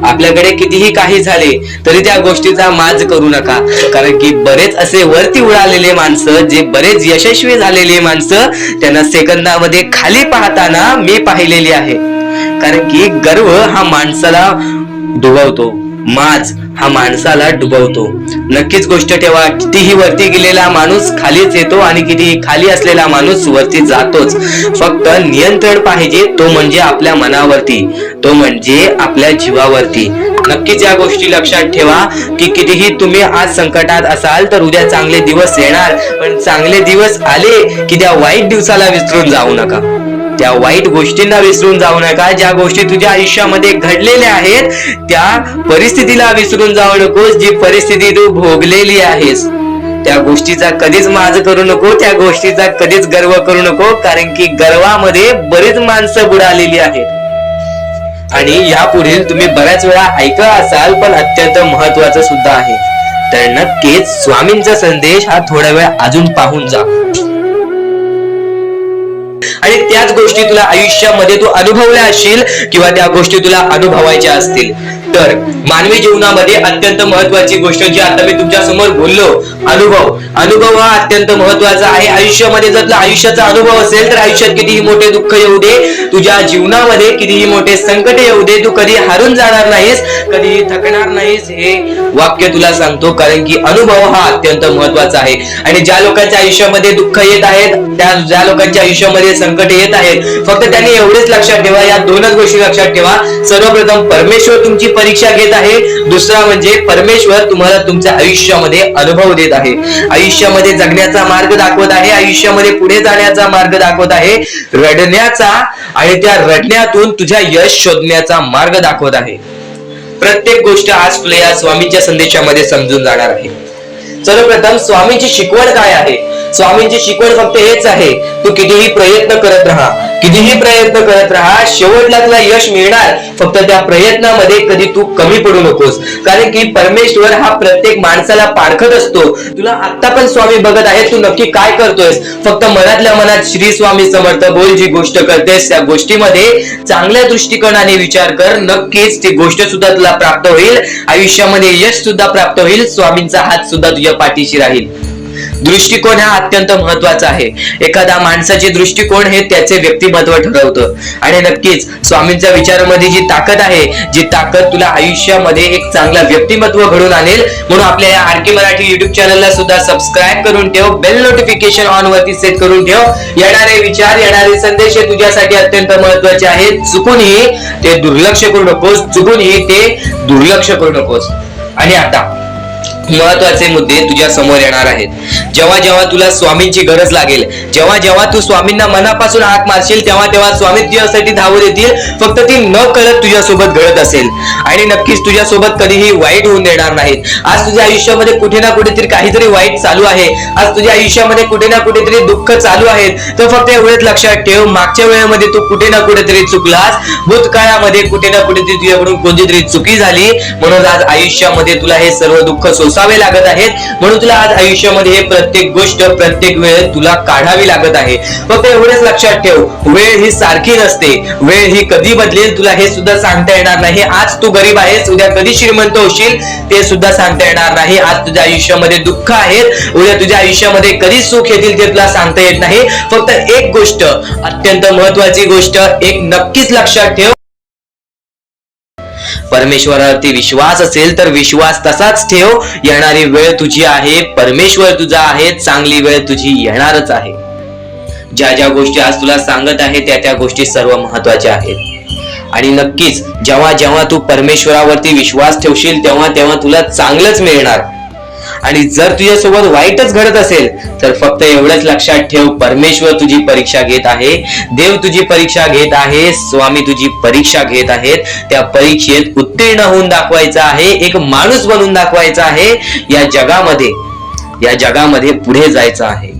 आपल्याकडे कितीही काही झाले तरी त्या गोष्टीचा माज करू नका, कारण की बरेच असे वरती उडालेले माणसं, जे बरेच यशस्वी झालेले माणसं, त्यांना सेकंदामध्ये खाली पाहताना मी पाहिलेली आहे. कारण की गर्व हा माणसाला डुबवतो, माज हा माणसाला डुबवतो. नक्कीच गोष्ट ठेवा, कितीही वरती गेलेला माणूस खालीच येतो आणि कितीही खाली असलेला माणूस वरती जातोच. फक्त नियंत्रण पाहिजे, तो म्हणजे आपल्या मनावरती, तो म्हणजे आपल्या जीवावरती. नक्कीच या गोष्टी लक्षात ठेवा की कितीही तुम्ही आज संकटात असाल तर उद्या चांगले दिवस येणार. पण चांगले दिवस आले की त्या वाईट दिवसाला विसरून जाऊ नका, त्या वाईट गोष्टींना विसरून जाऊ नका. ज्या गोष्टी तुझ्या आयुष्यामध्ये घडलेल्या आहेत त्या परिस्थितीला विसरून जाऊ नकोस. जी परिस्थिती तू भोगलेली आहेस त्या गोष्टीचा कधीच माज करू नको, त्या गोष्टीचा कधीच गर्व करू नको, कारण की गर्वामध्ये बरीच माणसं बुडालेली आहेत. आणि यापुढील तुम्ही बऱ्याच वेळा ऐकलं असाल, पण अत्यंत महत्वाचं सुद्धा आहे. तर नक्कीच स्वामींचा संदेश हा थोडा वेळ अजून पाहून जा आणि त्याच गोष्टी तुला आयुष्यामध्ये तू अनुभवल्या असशील किंवा त्या गोष्टी तुला अनुभवायच्या असतील. तर मानवी जीवनामध्ये अत्यंत महत्वाची गोष्ट जी आता मी तुमच्या समोर बोललो, अनुभव हा अत्यंत महत्वाचा आहे. आयुष्यामध्ये जर तुला आयुष्याचा अनुभव असेल तर आयुष्यात कितीही मोठे दुःख येऊ दे, तुझ्या जीवनामध्ये कितीही मोठे संकट येऊ दे, तू कधी हारून जाणार नाहीस, कधी थकणार नाहीस. हे वाक्य तुला सांगतो, कारण की अनुभव हा अत्यंत महत्वाचा आहे. आणि ज्या लोकांच्या आयुष्यामध्ये दुःख येत आहेत, ज्या लोकांच्या आयुष्यामध्ये संकट येत आहेत, फक्त त्यांनी एवढेच लक्षात ठेवा, या दोनच गोष्टी लक्षात ठेवा. सर्वप्रथम परमेश्वर तुमची परीक्षा घेत आहे, दुसरा म्हणजे परमेश्वर तुम्हाला तुमच्या आयुष्यामध्ये अनुभव देत आहे, आयुष्यामध्ये जगण्याचा मार्ग दाखवत आहे, आयुष्यामध्ये पुढे जाण्याचा मार्ग दाखवत आहे, रडण्याचा आणि त्या रडण्यातून तुझ्या यश शोधण्याचा मार्ग दाखवत आहे. प्रत्येक गोष्ट आज तुला या स्वामींच्या संदेशामध्ये समजून जाणार आहे. सर्वप्रथम स्वामींची शिकवण काय आहे? स्वामींची शिकवण फक्त हेच आहे, तू कितीही प्रयत्न करत राहा, कितीही प्रयत्न करत राहा, शेवटला तुला यश मिळणार. फक्त त्या प्रयत्नामध्ये कधी तू कमी पडू नकोस, कारण की परमेश्वर हा प्रत्येक माणसाला पारखत असतो. तुला आता पण स्वामी बघत आहे, तू नक्की काय करतोयस. फक्त मनातल्या मनात श्री स्वामी समर्थ बोल. जी गोष्ट करतेस त्या गोष्टीमध्ये चांगल्या दृष्टिकोनाने विचार कर, नक्कीच ती गोष्ट सुद्धा तुला प्राप्त होईल, आयुष्यामध्ये यश सुद्धा प्राप्त होईल, स्वामींचा हात सुद्धा तुझ्या पाठीशी राहील. दृष्टिकोन हा अत्यंत महत्वाचा आहे. एखादा माणसाचे दृष्टिकोन हे त्याचे व्यक्तिमत्व ठरवतं. आणि नक्कीच स्वामींच्या विचारामध्ये जी ताकद आहे, जी ताकद तुला आयुष्यामध्ये एक चांगला व्यक्तिमत्व घडून आणेल. म्हणून आपल्या या आरके मराठी युट्यूब चॅनलला सुद्धा सबस्क्राईब करून ठेव, बेल नोटिफिकेशन ऑन वरती सेट करून ठेव. येणारे विचार, येणारे संदेश हे तुझ्यासाठी अत्यंत महत्वाचे आहेत. चुकूनही ते दुर्लक्ष करू नकोस, चुकूनही ते दुर्लक्ष करू नकोस. आणि आता महत्वाचे मुद्दे तुझ्या समोर येणार आहेत. जेव्हा जेव्हा तुला स्वामींची गरज लागेल, जेव्हा जेव्हा तू स्वामींना मनापासून हाक मारशील, तेव्हा तेव्हा स्वामी तुझ्यासाठी धावून येतील. फक्त ती न कळत तुझ्यासोबत घडत असेल आणि नक्कीच तुझ्यासोबत कधीही वाईट होऊन देणार नाहीत. आज तुझ्या आयुष्यामध्ये कुठे ना कुठेतरी काहीतरी वाईट चालू आहे, आज तुझ्या आयुष्यामध्ये कुठे ना कुठेतरी दुःख चालू आहेत, तर फक्त एवढंच लक्षात ठेव, मागच्या वेळेमध्ये तू कुठे ना कुठेतरी चुकलास, भूतकाळामध्ये कुठे ना कुठेतरी तुझ्याकडून कोणतीतरी चुकी झाली, म्हणून आज आयुष्यामध्ये तुला हे सर्व दुःख सोसावे लागत आहेत. म्हणून तुला आज आयुष्यामध्ये हे प्रत्येक गोष्ट प्रत्येक वेळ तुला काढावी लागत आहे. फक्त एवढेच लक्षात ठेव, वेळ ही सारखी नसते, वेळ ही कधी बदलेल तुला हे सुद्धा सांगता येणार नाही. आज तू गरीब आहेस, उद्या कधी श्रीमंत होशील ते सुद्धा सांगता येणार नाही. आज तुझ्या आयुष्यामध्ये दुःख आहेत, उद्या तुझ्या आयुष्यामध्ये कधी सुख येतील ते तुला सांगता येत नाही. फक्त एक गोष्ट, अत्यंत महत्वाची गोष्ट एक नक्कीच लक्षात ठेव, परमेश्वरावरती विश्वास असेल तर विश्वास तसाच ठेव. येणारी वेळ तुझी आहे, परमेश्वर तुझा आहे, चांगली वेळ तुझी येणारच आहे. ज्या ज्या गोष्टी आज तुला सांगत आहे त्या त्या गोष्टी सर्व महत्वाच्या आहेत आणि नक्कीच जेव्हा जेव्हा तू परमेश्वरावरती विश्वास ठेवशील तेव्हा तेव्हा तुला चांगलंच मिळणार. आणि जर तुझ्यासोबत वाईटच घडत असेल तर फक्त एवढंच लक्षात ठेव, परमेश्वर तुझी परीक्षा घेत आहे, देव तुझी परीक्षा घेत आहे, स्वामी तुझी परीक्षा घेत आहेत. त्या परीक्षेत उत्तीर्ण होऊन दाखवायचा आहे, एक माणूस बनून दाखवायचा आहे, या जगामध्ये पुढे जायचं आहे.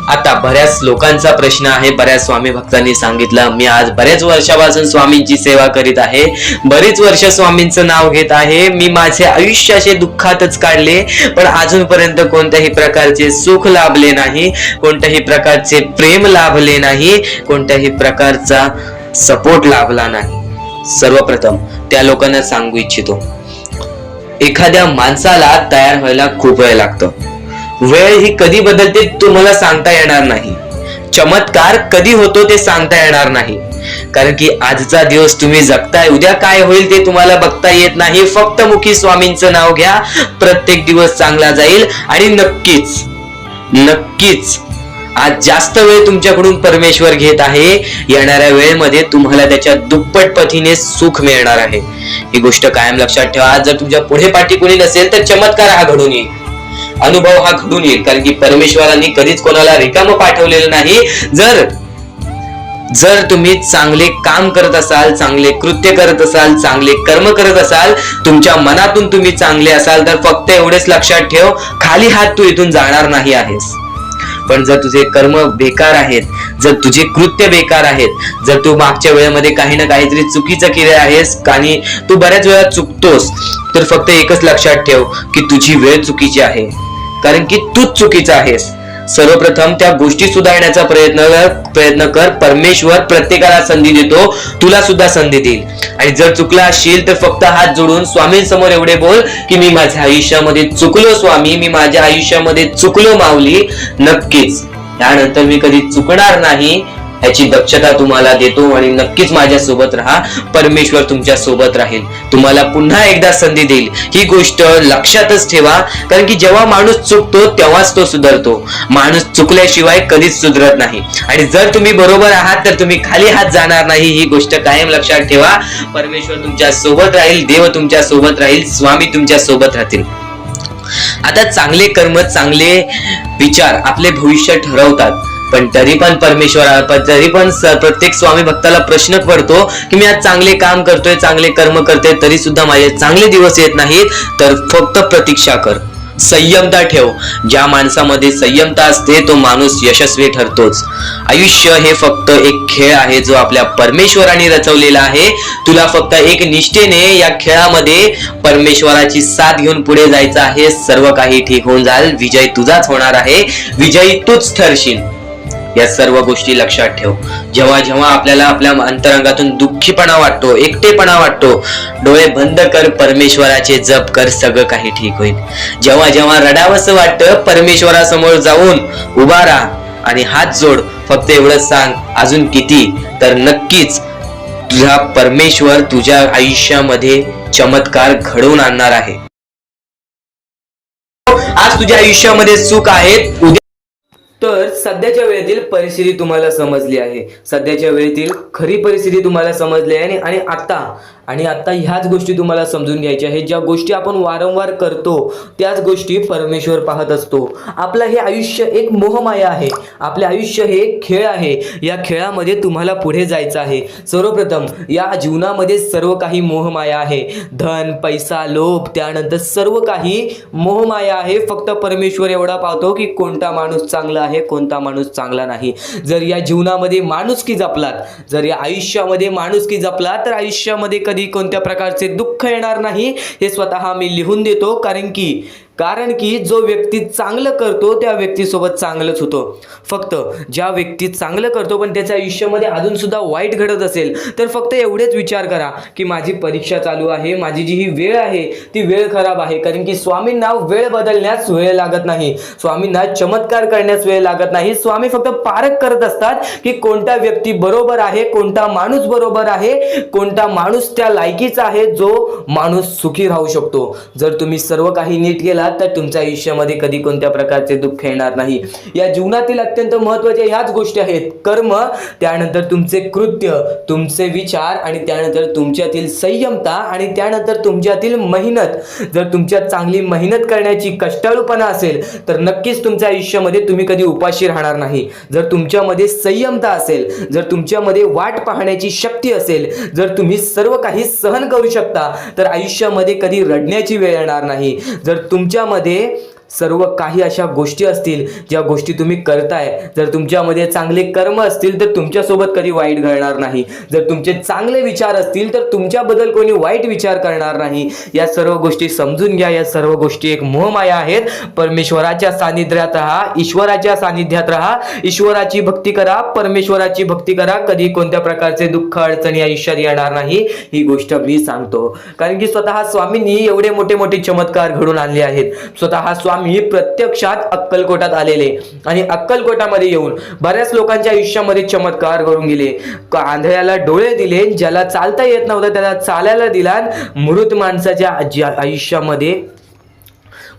आता बऱ्याच लोकांचा प्रश्न आहे, बऱ्याच स्वामी भक्तांनी सांगितलं, मी आज बऱ्याच वर्षापासून स्वामींची सेवा करीत आहे, बरीच वर्ष स्वामींचं नाव घेत आहे, मी माझे आयुष्य असे दुःखातच काढले, पण अजूनपर्यंत कोणत्याही प्रकारचे सुख लाभले नाही, कोणत्याही प्रकारचे प्रेम लाभले नाही, कोणत्याही प्रकारचा सपोर्ट लाभला नाही. सर्वप्रथम त्या लोकांना सांगू इच्छितो, एखाद्या माणसाला तयार व्हायला खूप वेळ लागतो. वेळ ही कधी बदलते तुम्हाला सांगता येणार नाही, चमत्कार कधी होतो ते सांगता येणार नाही, कारण की आजचा दिवस तुम्ही जगताय, उद्या काय होईल ते तुम्हाला बघता येत नाही. फक्त मुखी स्वामींचं नाव घ्या, प्रत्येक दिवस चांगला जाईल आणि नक्कीच नक्कीच आज जास्त वेळ तुमच्याकडून परमेश्वर घेत आहे. येणाऱ्या वेळेमध्ये तुम्हाला त्याच्या दुप्पट पटीने सुख मिळणार आहे. ही गोष्ट कायम लक्षात ठेवा. आज जर तुमच्या पुढे पाठी कोणी नसेल तर चमत्कार हा घडून येईल, अनुभव हा घडून येईल, कारण की परमेश्वरांनी कधीच कोणाला रिकामं पाठवलेलं नाही. जर तुम्ही चांगले काम करत असाल, चांगले कृत्य करत असाल, चांगले कर्म करत असाल, तुमच्या मनातून तुम्ही चांगले असाल तर फक्त एवढेच लक्षात ठेव, खाली हात तू इथून जाणार नाही आहेस. पण जर तुझे कर्म बेकार आहेत, जर तुझे कृत्य बेकार आहेत, जर तू मागच्या वेळेमध्ये काही ना काहीतरी चुकीचं केले आहेस आणि तू बऱ्याच वेळा चुकतोस, तर फक्त एकच लक्षात ठेव की तुझी वेळ चुकीची आहे, कारण की तूच चुकीचा आहेस. सर्वप्रथम त्या गोष्टी सुधारण्याचा प्रयत्न कर. परमेश्वर प्रत्येकाला संधी देतो, तुला सुद्धा संधी देईल. आणि जर चुकला असशील तर फक्त हात जोडून स्वामींसमोर एवढे बोल की मी माझ्या आयुष्यामध्ये चुकलो स्वामी, मी माझ्या आयुष्यामध्ये चुकलो माऊली. नक्कीच यानंतर मी कधी चुकणार नाही याची दक्षता तुम्हाला देतो आणि नक्कीच माझ्या सोबत राहा. परमेश्वर तुमच्या सोबत राहील, तुम्हाला पुन्हा एकदा संधी देईल. ही गोष्ट लक्षातच ठेवा, कारण की जेव्हा माणूस चुकतो तेव्हाच तो सुधारतो, माणूस चुकल्याशिवाय कधीच सुधरत नाही. आणि जर तुम्ही बरोबर आहात तर तुम्ही खाली हात जाणार नाही, ही गोष्ट कायम लक्षात ठेवा. परमेश्वर तुमच्या सोबत राहील, देव तुमच्या सोबत राहील, स्वामी तुमच्या सोबत राहतील. आता चांगले कर्म, चांगले विचार आपले भविष्य ठरवतात, पण तरी पण प्रत्येक स्वामी भक्ताला प्रश्न पडतो की मी आज चांगले काम करतोय, चांगले कर्म करतोय, तरी सुद्धा माझे चांगले दिवस येत नाहीत. तर फक्त प्रतीक्षा कर, संयमता ठेव. ज्या माणसामध्ये संयमता असते तो माणूस यशस्वी ठरतोच. आयुष्य हे फक्त एक खेळ आहे जो आपल्या परमेश्वराने रचवलेला आहे. तुला फक्त एक निष्ठेने या खेळामध्ये परमेश्वराची साथ घेऊन पुढे जायचं आहे. सर्व काही ठीक होऊन जाईल, विजय तुझाच होणार आहे, विजयी तूच ठरशील. या सर्व गोष्टी लक्षात ठेव. जेव्हा जेव्हा आपल्याला आपल्या अंतरंगातून दुःखीपणा वाटतो, एकटेपणा वाटतो, डोळे बंद कर, परमेश्वराचे जप कर, सगळं काही ठीक होईल. जेव्हा जेव्हा रडावंसं वाटतं परमेश्वरासमोर जाऊन उभा राहा आणि हात जोड. फक्त एवढंच सांग, अजून किती, तर नक्कीच तुझा परमेश्वर तुझ्या आयुष्यामध्ये चमत्कार घडवून आणणार आहे. आज तुझ्या आयुष्यामध्ये सुख आहेत, उद्या तर सध्याच्या वेळेतील परिस्थिती तुम्हाला समजली आहे, सध्याच्या वेळेतील खरी परिस्थिती तुम्हाला समजली आहे आणि आता ह्याच गोष्टी तुम्हाला समजून घ्यायच्या आहेत. ज्या गोष्टी आपण वारंवार करतो त्याच गोष्टी परमेश्वर पाहत असतो. आपलं हे आयुष्य एक मोहमाया आहे, आपले आयुष्य हे एक खेळ आहे. या खेळामध्ये तुम्हाला पुढे जायचं आहे. सर्वप्रथम या जीवनामध्ये सर्व काही मोहमाया आहे. धन, पैसा, लोभ, त्यानंतर सर्व काही मोहमाया आहे. फक्त परमेश्वर एवढा पाहतो की कोणता माणूस चांगला आहे, कोणता माणूस चांगला नाही. जर या जीवनामध्ये माणुसकी जपलात, जर या आयुष्यामध्ये माणुसकी जपलात, तर आयुष्यामध्ये कधी कोणत्या प्रकारचे दुःख येणार नाही. हे स्वतः मी लिहून देतो, कारण की जो व्यक्ती चांगलं करतो त्या व्यक्तीसोबत चांगलंच होतं. फक्त ज्या व्यक्ती चांगलं करतो पण त्याच्या आयुष्यामध्ये अजून सुद्धा वाईट घडत असेल तर फक्त एवढेच विचार करा की माझी परीक्षा चालू आहे, माझी जी ही वेळ आहे ती वेळ खराब आहे. कारण की स्वामींना वेळ बदलण्यास वेळ लागत नाही, स्वामींना चमत्कार करण्यास वेळ लागत नाही. स्वामी फक्त पारख करत असतात की कोणता व्यक्ती बरोबर आहे, कोणता माणूस बरोबर आहे, कोणता माणूस त्या लायकीचा आहे जो माणूस सुखी राहू शकतो. जर तुम्ही सर्व काही नीट केला तर तुमच्या आयुष्यामध्ये कधी कोणत्या प्रकारचे दुःख येणार नाही. या जीवनातील अत्यंत महत्त्वाच्या ह्याच गोष्टी आहेत: कर्म, त्यानंतर तुमचे कृत्य, तुमचे विचार आणि त्यानंतर तुमच्यातील संयमता आणि त्यानंतर तुमच्यातील मेहनत. जर तुमच्यात चांगली मेहनत करण्याची कष्टाळूपणा असेल तर नक्कीच तुमच्या आयुष्यामध्ये तुम्ही कधी उपाशी राहणार नाही. जर तुमच्यामध्ये संयमता असेल, जर तुमच्यामध्ये वाट पाहण्याची शक्ती असेल, जर तुम्ही सर्व काही सहन करू शकता तर आयुष्यामध्ये कधी रडण्याची वेळ येणार नाही. जर तुमच्यामध्ये सर्व काही अशा गोष्टी असतील ज्या गोष्टी तुम्ही करताय, जर तुमच्यामध्ये चांगले कर्म असतील तर तुमच्यासोबत कधी वाईट घडणार नाही. जर तुमचे चांगले विचार असतील तर तुमच्याबद्दल कोणी वाईट विचार करणार नाही. या सर्व गोष्टी समजून घ्या. या सर्व गोष्टी एक मोहमाया आहेत. परमेश्वराच्या सानिध्यात राहा, ईश्वराच्या सानिध्यात राहा, ईश्वराची भक्ती करा, परमेश्वराची भक्ती करा. कधी कोणत्या प्रकारचे दुःख अडचणी आयुष्यात येणार नाही. ही गोष्ट मी सांगतो कारण की स्वतः स्वामींनी एवढे मोठे मोठे चमत्कार घडून आणले आहेत. स्वतः स्वामी प्रत्यक्षात अक्कलकोटात आलेले आणि अक्कलकोटामध्ये येऊन बऱ्याच लोकांच्या आयुष्यामध्ये चमत्कार घडून गेले. आंधळ्याला डोळे दिले, ज्याला चालता येत नव्हतं त्याला चालायला दिला, मृत माणसाच्या आयुष्यामध्ये,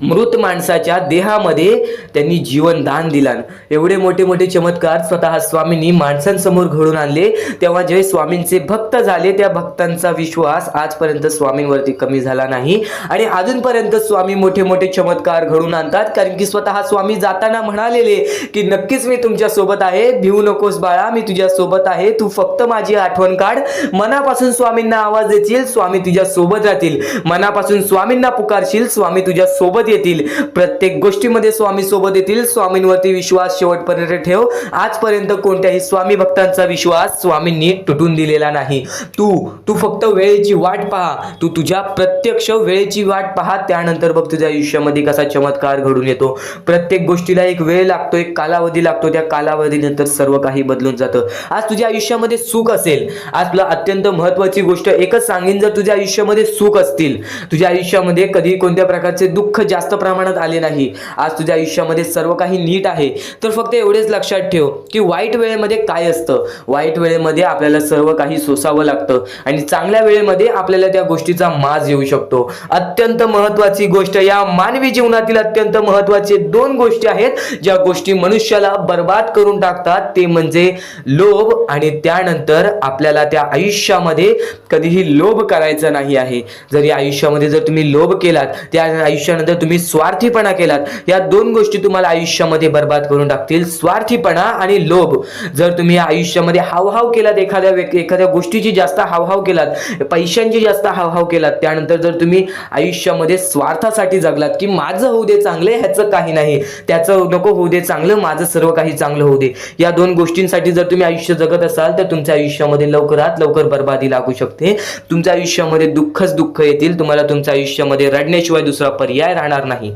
मृत माणसाच्या देहामध्ये त्यांनी जीवनदान दिलं. एवढे मोठे मोठे चमत्कार स्वतः स्वामींनी माणसांसमोर घडून आणले. तेव्हा जे स्वामींचे भक्त झाले त्या भक्तांचा विश्वास आजपर्यंत स्वामींवरती कमी झाला नाही आणि अजूनपर्यंत स्वामी मोठे मोठे चमत्कार घडून आणतात. कारण की स्वतः स्वामी जाताना म्हणालेले की नक्कीच मी तुमच्या सोबत आहे, भिवू नकोस बाळा, मी तुझ्या सोबत आहे, तू फक्त माझी आठवण काढ. मनापासून स्वामींना आवाज देशील, स्वामी तुझ्या सोबत राहतील. मनापासून स्वामींना पुकारशील, स्वामी तुझ्या सोबत येतील. प्रत्येक गोष्टीमध्ये स्वामी सोबत येतील. स्वामींवरती विश्वास शेवटपर्यंत ठेव. आजपर्यंत कोणत्याही स्वामी भक्तांचा विश्वास स्वामींनी तुटून दिलेला नाही. तू फक्त वेळेची वाट पहा, तू तुझ्या प्रत्यक्ष वेळेची वाट पहा, त्यानंतर बघ तुझ्या आयुष्यामध्ये कसा चमत्कार घडून येतो. प्रत्येक गोष्टीला एक वेळ लागतो, एक कालावधी लागतो. त्या कालावधीनंतर सर्व काही बदलून जातं. आज तुझ्या आयुष्यामध्ये सुख असेल, आज तुला अत्यंत महत्त्वाची गोष्ट एकच सांगेन, जर तुझ्या आयुष्यामध्ये सुख असतील, तुझ्या आयुष्यामध्ये कधी कोणत्या प्रकारचे दुःख जास्त प्रमाणात आले नाही, आज तुझ्या आयुष्यामध्ये सर्व काही नीट आहे, तर फक्त एवढेच लक्षात ठेव की वाईट वेळेमध्ये काय असतं. वाईट वेळेमध्ये आपल्याला सर्व काही सोसावं लागतं आणि चांगल्या वेळेमध्ये आपल्याला त्या गोष्टीचा माज येऊ शकतो. अत्यंत महत्त्वाची गोष्ट, या मानवी जीवनातील अत्यंत महत्त्वाचे दोन गोष्टी आहेत ज्या गोष्टी मनुष्याला बर्बाद करून टाकतात, ते म्हणजे लोभ आणि त्यानंतर आपल्याला त्या आयुष्यामध्ये कधीही लोभ करायचा नाही आहे. जर या आयुष्यामध्ये जर तुम्ही लोभ केलात, त्या आयुष्यानंतर तुम्ही स्वार्थीपणा केलात, या दोन गोष्टी तुम्हाला आयुष्यामध्ये बर्बाद करून टाकतील. स्वार्थीपणा आणि लोभ. जर तुम्ही आयुष्यामध्ये हावभाव केलात, एखाद्या गोष्टीची जास्त हावभाव केलात, पैशांची जास्त हावभाव केलात, त्यानंतर जर तुम्ही आयुष्यामध्ये स्वार्थासाठी जगलात की माझं होऊ दे चांगले, ह्याचं काही नाही, त्याचं नको होऊ दे चांगलं, माझं सर्व काही चांगलं होऊ दे, या दोन गोष्टींसाठी जर तुम्ही आयुष्य जगत असाल तर तुमच्या आयुष्यामध्ये लवकरात लवकर बर्बादी लागू शकते. तुमच्या आयुष्यामध्ये दुःखच दुःख येतील. तुम्हाला तुमच्या आयुष्यामध्ये रडण्याशिवाय दुसरा पर्याय राहणार नाही.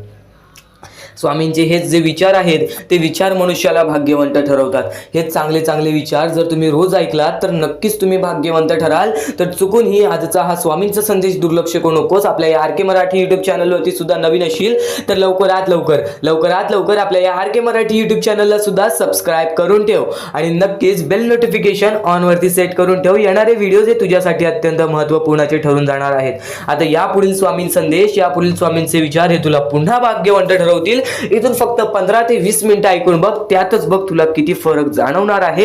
स्वामींचे हेच जे विचार आहेत ते विचार मनुष्याला भाग्यवंत ठरवतात. हे चांगले चांगले विचार जर तुम्ही रोज ऐकलात तर नक्कीच तुम्ही भाग्यवंत ठराल. तर चुकूनही आजचा हा स्वामींचा संदेश दुर्लक्ष करू नकोस. आपल्या या आर के मराठी यूट्यूब चॅनलवरती सुद्धा नवीन असशील तर लवकरात लवकर आपल्या या आर के मराठी यूट्यूब चॅनलला सुद्धा सबस्क्राईब करून ठेव आणि नक्कीच बेल नोटिफिकेशन ऑन वरती सेट करून ठेव. येणारे व्हिडिओज हे तुझ्यासाठी अत्यंत महत्त्वपूर्णाचे ठरून जाणार आहेत. आता यापुढील स्वामीं संदेश, यापुढील स्वामींचे विचार हे तुला पुन्हा भाग्यवंत ठरवतील. इथून फक्त 15 ते 20 मिनिटं ऐकून बघ, त्यातच बघ तुला किती फरक जाणवणार आहे.